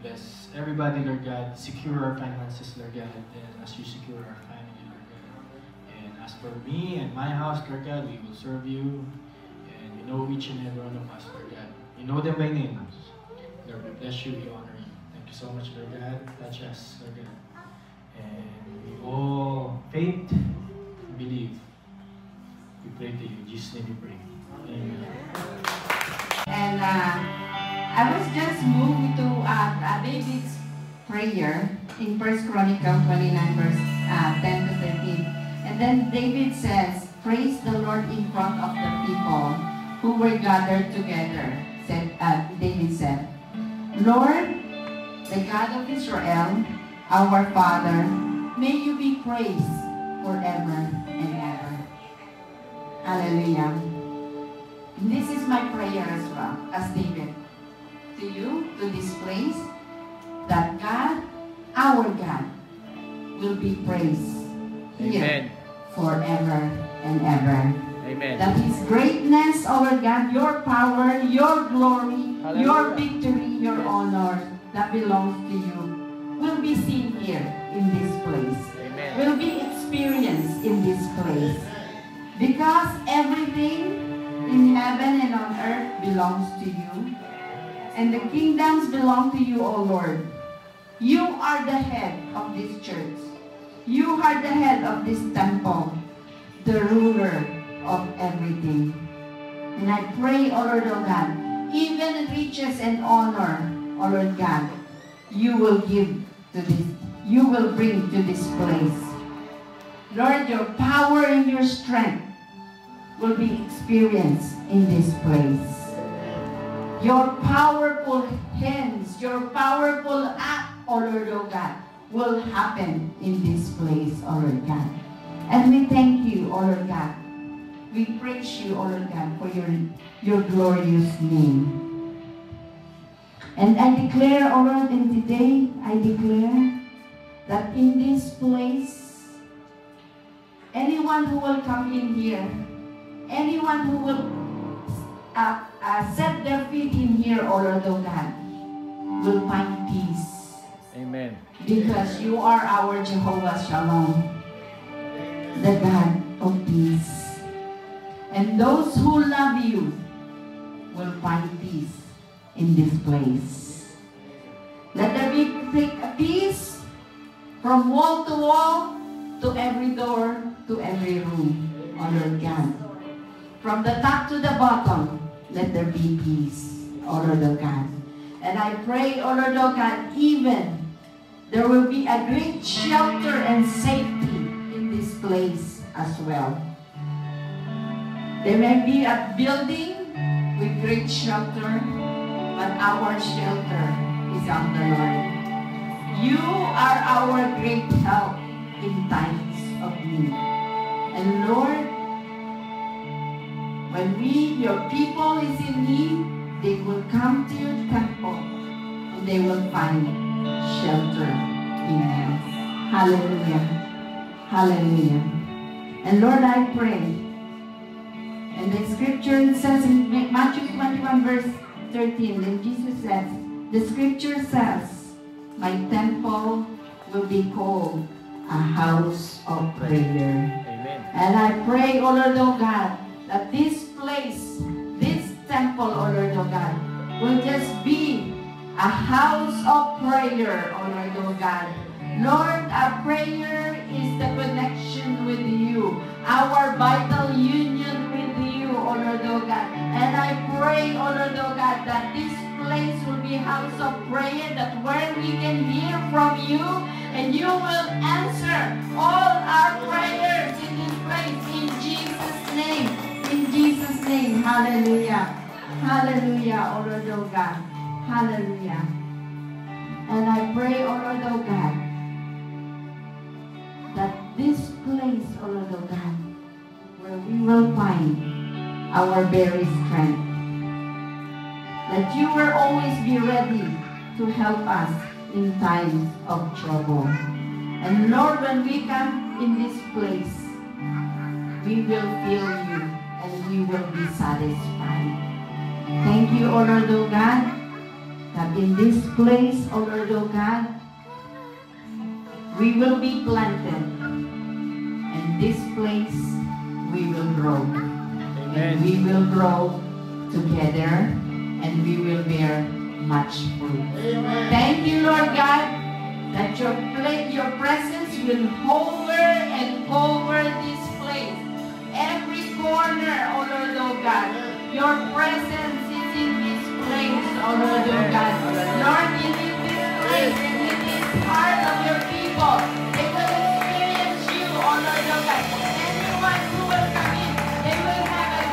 Bless everybody, Lord God. Secure our finances, Lord God, and as you secure our family, Lord God. And as for me and my house, Lord God, we will serve you. And you know each and every one of us, Lord God. You know them by name. Lord, we bless you, we honor you. Thank you so much, Lord God. Touch us, Lord God. And we all faith, believe. We pray to you. In Jesus' name we pray. Amen. And I was just moved to David's prayer in 1 Chronicles 29 verse 10 to 13. And then David says, praise the Lord in front of the people who were gathered together. David said, Lord, the God of Israel, our Father, may you be praised forever and ever. Hallelujah. This is my prayer as well, as David, to you, to this place, that God, our God, will be praised here Amen. forever and ever. Amen. That His greatness, our God, your power, your glory, your victory, your honor that belongs to you will be seen here in this place. Amen. Will be experienced in this place. Because everything in heaven and on earth belongs to you. And the kingdoms belong to you, O Lord. You are the head of this church. You are the head of this temple, the ruler of everything. And I pray, O Lord, O God, even riches and honor, O Lord God, you will give to this, you will bring to this place. Lord, your power and your strength will be experienced in this place. Your powerful hands, your powerful act, O Lord, O God, will happen in this place, O Lord God. And we thank you, O Lord God. We praise you, O Lord God, for your glorious name. And I declare, O Lord, and today I declare that in this place, anyone who will come in here, anyone who will set their feet in here, O Lord, O God, will find peace. Amen. Because you are our Jehovah Shalom, the God of peace. And those who love you will find peace in this place. Let there be peace from wall to wall, to every door, to every room, O Lord God. From the top to the bottom, let there be peace, O Lord God. And I pray, O Lord God, even there will be a great shelter and safety in this place as well. There may be a building with great shelter, but our shelter is of the Lord. You are our great help in times of need. And Lord, when your people is in need, they will come to your temple and they will find shelter in you. Hallelujah. Hallelujah. And Lord, I pray. And the scripture says in Matthew 21 verse 13, then Jesus says, the scripture says, my temple will be called a house of prayer. Amen. And I pray, O Lord, O God, that this place, this temple, O Lord, O God, will just be a house of prayer, O Lord, O God. Lord, our prayer is the connection with you, our vital union with you, O Lord, O God. And I pray, O Lord, O God, that this place will be a house of prayer, that where we can hear from you, and you will answer all our prayers in this place, in Jesus' name. In Jesus' name, hallelujah. Hallelujah, O Lord, O God. Hallelujah. And I pray, O Lord, O God, that this place, O Lord, O God, where we will find our very strength, that you will always be ready to help us in times of trouble. And Lord, when we come in this place, we will feel you and we will be satisfied. Thank you, O Lord, O God, that in this place, O Lord, O God, we will be planted. And this place, we will grow. Amen. And we will grow together, and we will bear much fruit. Amen. Thank you, Lord God, that your presence will hover and cover this place. Every corner, oh Lord, oh God, your presence is in this place. place, oh Lord oh God. Lord, in this place, in this heart of your people, they will experience you, oh Lord oh God. Anyone who will come in, they will have a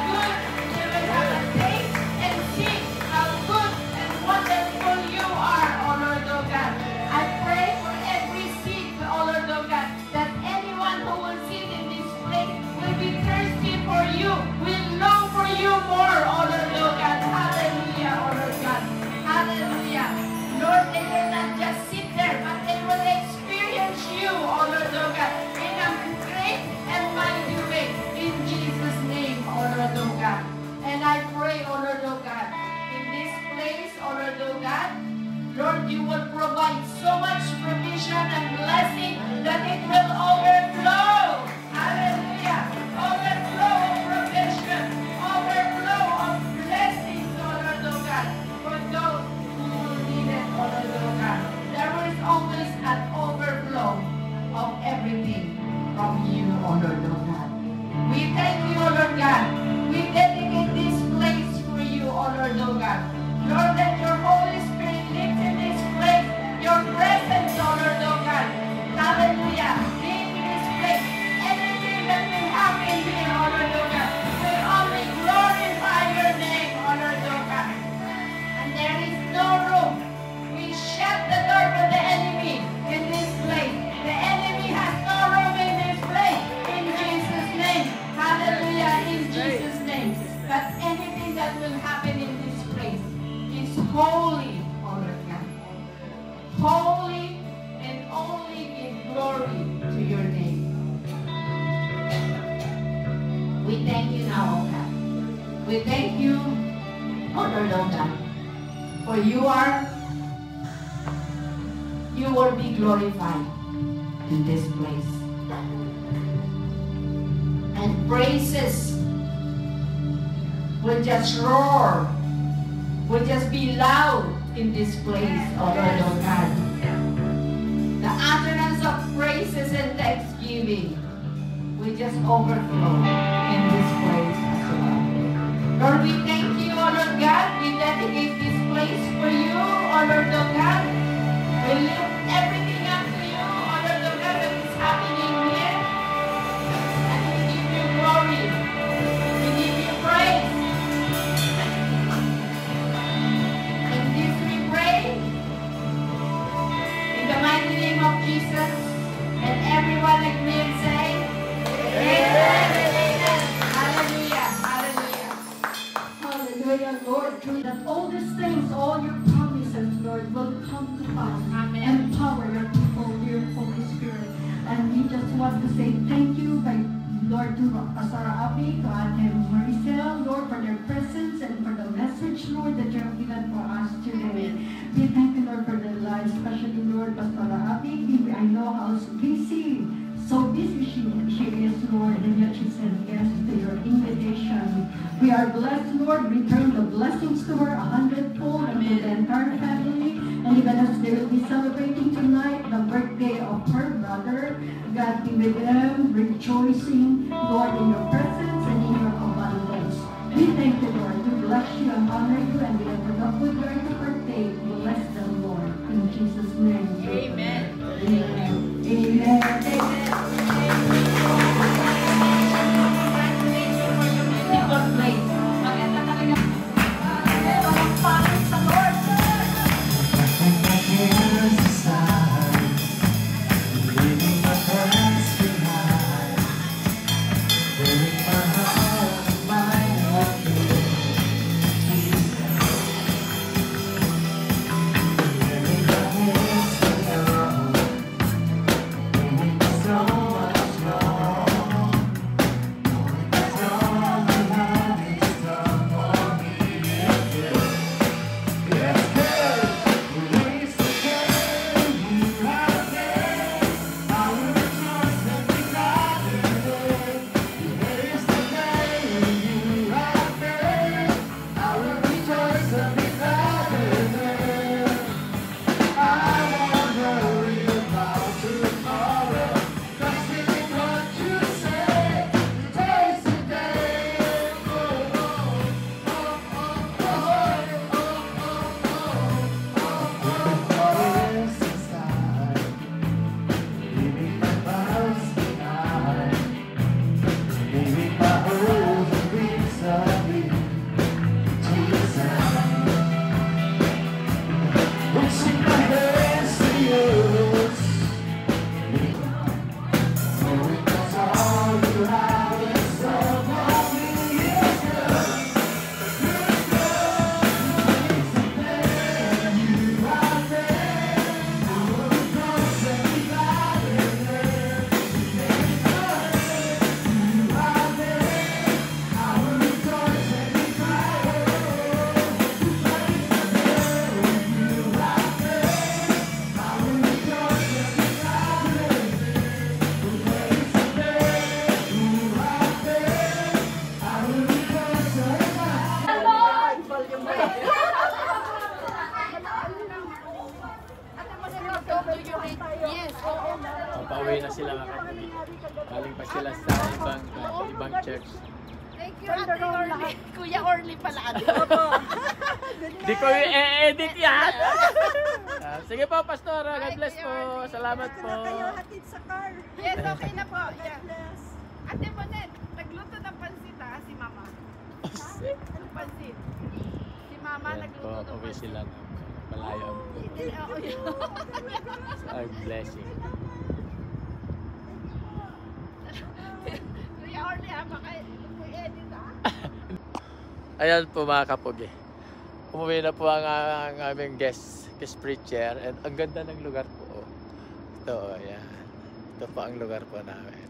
taste and see how good and wonderful you are, oh Lord oh God. I pray for every seat, oh Lord oh God, that anyone who will sit in this place will be thirsty for you, will long for you more, oh Lord oh God. Hallelujah, oh Lord God. Hallelujah. Lord, they will not just sit there, but they will experience you, oh Lord oh God, in a great and mighty way. In Jesus' name, oh Lord oh God. And I pray, oh Lord oh God, in this place, oh Lord oh God, Lord, you will provide so much provision and blessing that it will overflow. Hallelujah. Overflow of provision. Overflow of blessings, oh Lord oh God, for those who will need it, oh Lord oh God. There is always an overflow of everything from you, oh Lord oh God. We thank you, oh Lord God. We dedicate this place for you, oh Lord oh God. Lord, let your Holy Spirit live in this place, your presence, oh Lord oh God. Hallelujah. Live in this place. Anything that will happen here, oh Lord oh God, will only glorify your name, oh Lord oh God. And there is no room. We shut the door for the enemy in this place. The enemy has no room in this place. In Jesus' name. Hallelujah. In Jesus' name. But anything that will happen in this place is holy, oh Lord God. Holy and only give glory to your name. We thank you now, oh God. We thank you, oh Lord oh God. For you will be glorified in this place. And praises will just roar, will just be loud in this place, oh Lord oh God. The utterance of praises and thanksgiving will just overflow in this place as well. Lord, we thank you, oh Lord God. We dedicate this place for you, oh Lord oh God. We lift everything up to you, oh Lord oh God, that is happening here. And we give you glory. We give you praise. In this we pray. In the mighty name of Jesus. And everyone agree and say, Amen. Amen. Hallelujah. Hallelujah. Hallelujah, Lord. Through that all these things, all your promises, Lord, will come to pass. Amen. Empower your people, your Holy Spirit. And we just want to say thank you, Lord, to Sarah Abby, to Ate Maricel, Lord, for their presence and for the message, Lord, that you have given for us today. We thank you, Lord, for their lives, especially, Lord, Pastor Abby. I know how busy, so busy she is, Lord, and yet she said yes to your invitation. We are blessed, Lord. Return the blessings to her 100-fold and to the entire family. And even as they will be celebrating tonight the birthday of her brother, God be with them, rejoicing, Lord, in your presence and in your abundance. We thank you, Lord. We bless you and honor you, and we have forgot with during the birthday. Bless them, Lord. In Jesus' name. Amen. Amen. Amen. Congratulations for your beautiful place. Maganda talaga. Walang pangit sa Lord. Pauwi na sila mga kapugi. Galing pa sila sa ibang church. Thank you, Ate Orly. Kuya Orly pala. Di ko i-edit yan! Sige po, Pastor. God bless po. Salamat po. hatid sa car. Yes, okay na po. Yan. Ate Monet, nagluto ng pansit si Mama. Anong pansit? Si Mama Ayan nagluto po, ng uwi pansit. sila ng malayo. Oo, yun. Ang blessing. Kuya Orly, baka i-edit Ayan po mga kapugi. Umuwi na po ang aming guest preacher and ang ganda ng lugar po. Ito, ayan. Ito po ang lugar po namin.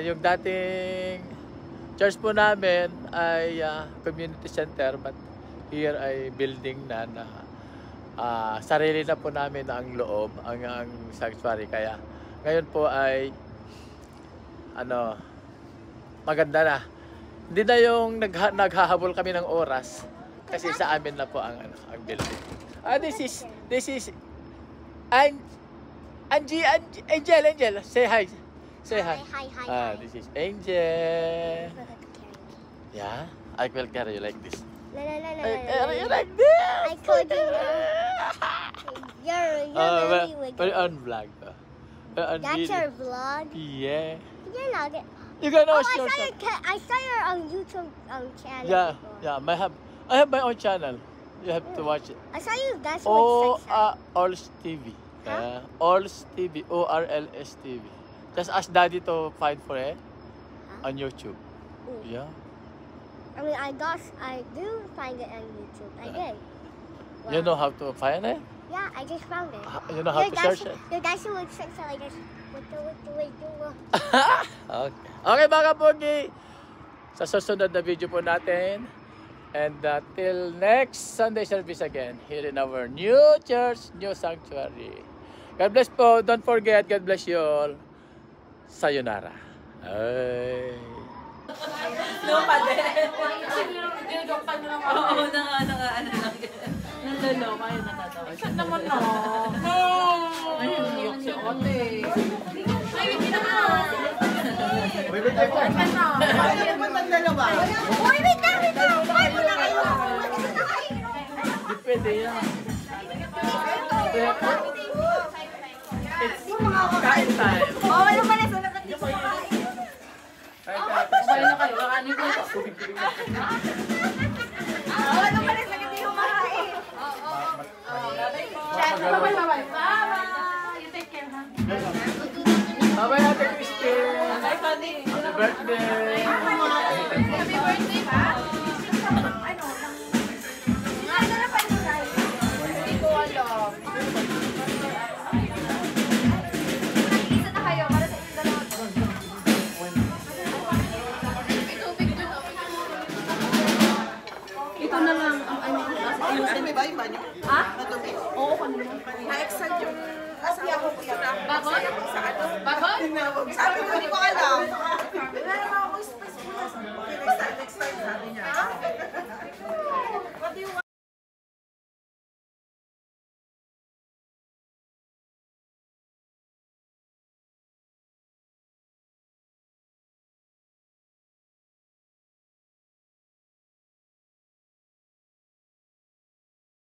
Yung dating church po namin ay community center but here ay building na sarili na po namin ang loob, ang sanctuary. Kaya ngayon po ay maganda na. Hindi na yung naghahabol kami ng oras kasi sa amin na po ang building. This is Angel. Say hi. Say hi. Hi. This is Angel. Yeah, I will carry you like this. No. I carry you like this. I told you. You're really wicked. Put it on vlog. On That's video. your vlog? Yeah. You're not it. You can Oh, watch yourself. I saw your YouTube channel. Yeah, before. yeah. I have my own channel. You have to watch it. I saw you dance with Sexa. Orls TV. Huh? Orls TV. ORLS TV. Just ask Daddy to find for it on YouTube. Ooh. Yeah. I mean, I do find it on YouTube. I did. You Wow. know how to find it? Yeah, I just found it. You know how to search it? You're dancing with Sexa like this. With the. Okay. Okay mga kapogi. Sa susunod na video po natin. And till next Sunday service again. Here in our new church, new sanctuary. God bless po. Don't forget, God bless you all. Sayonara. Ay. Lupa din. Oo, ano lang. Nalaloka yung natatawa. Saan naman na? Ay, hiyok si Ote. Ay, hindi naman. Wait, wait, wait. Ay, naman magdalawa. Uy, wait na! Uy, muna kayo! Depende yan. It's kain time. Oh, wala pala sa lakas dito. Kumain na kayo. Ano yung ito? Wala pala sa lakas dito kumakain. Bye-bye. Bye-bye. You take care, ha? Bye-bye Ate Christine. Bye, Fanny. Happy birthday. Happy birthday ba? Hindi ko alam. Isa na kayo para sa inyong dalawa. May tubig dun. Ito na lang ang ano. May ba yung banyo? Ha? Madumi? Oo, kanina. Na-extend yung asawa ko na. Bagon? Sa ano? Bagon? Sabi ko, hindi ko alam.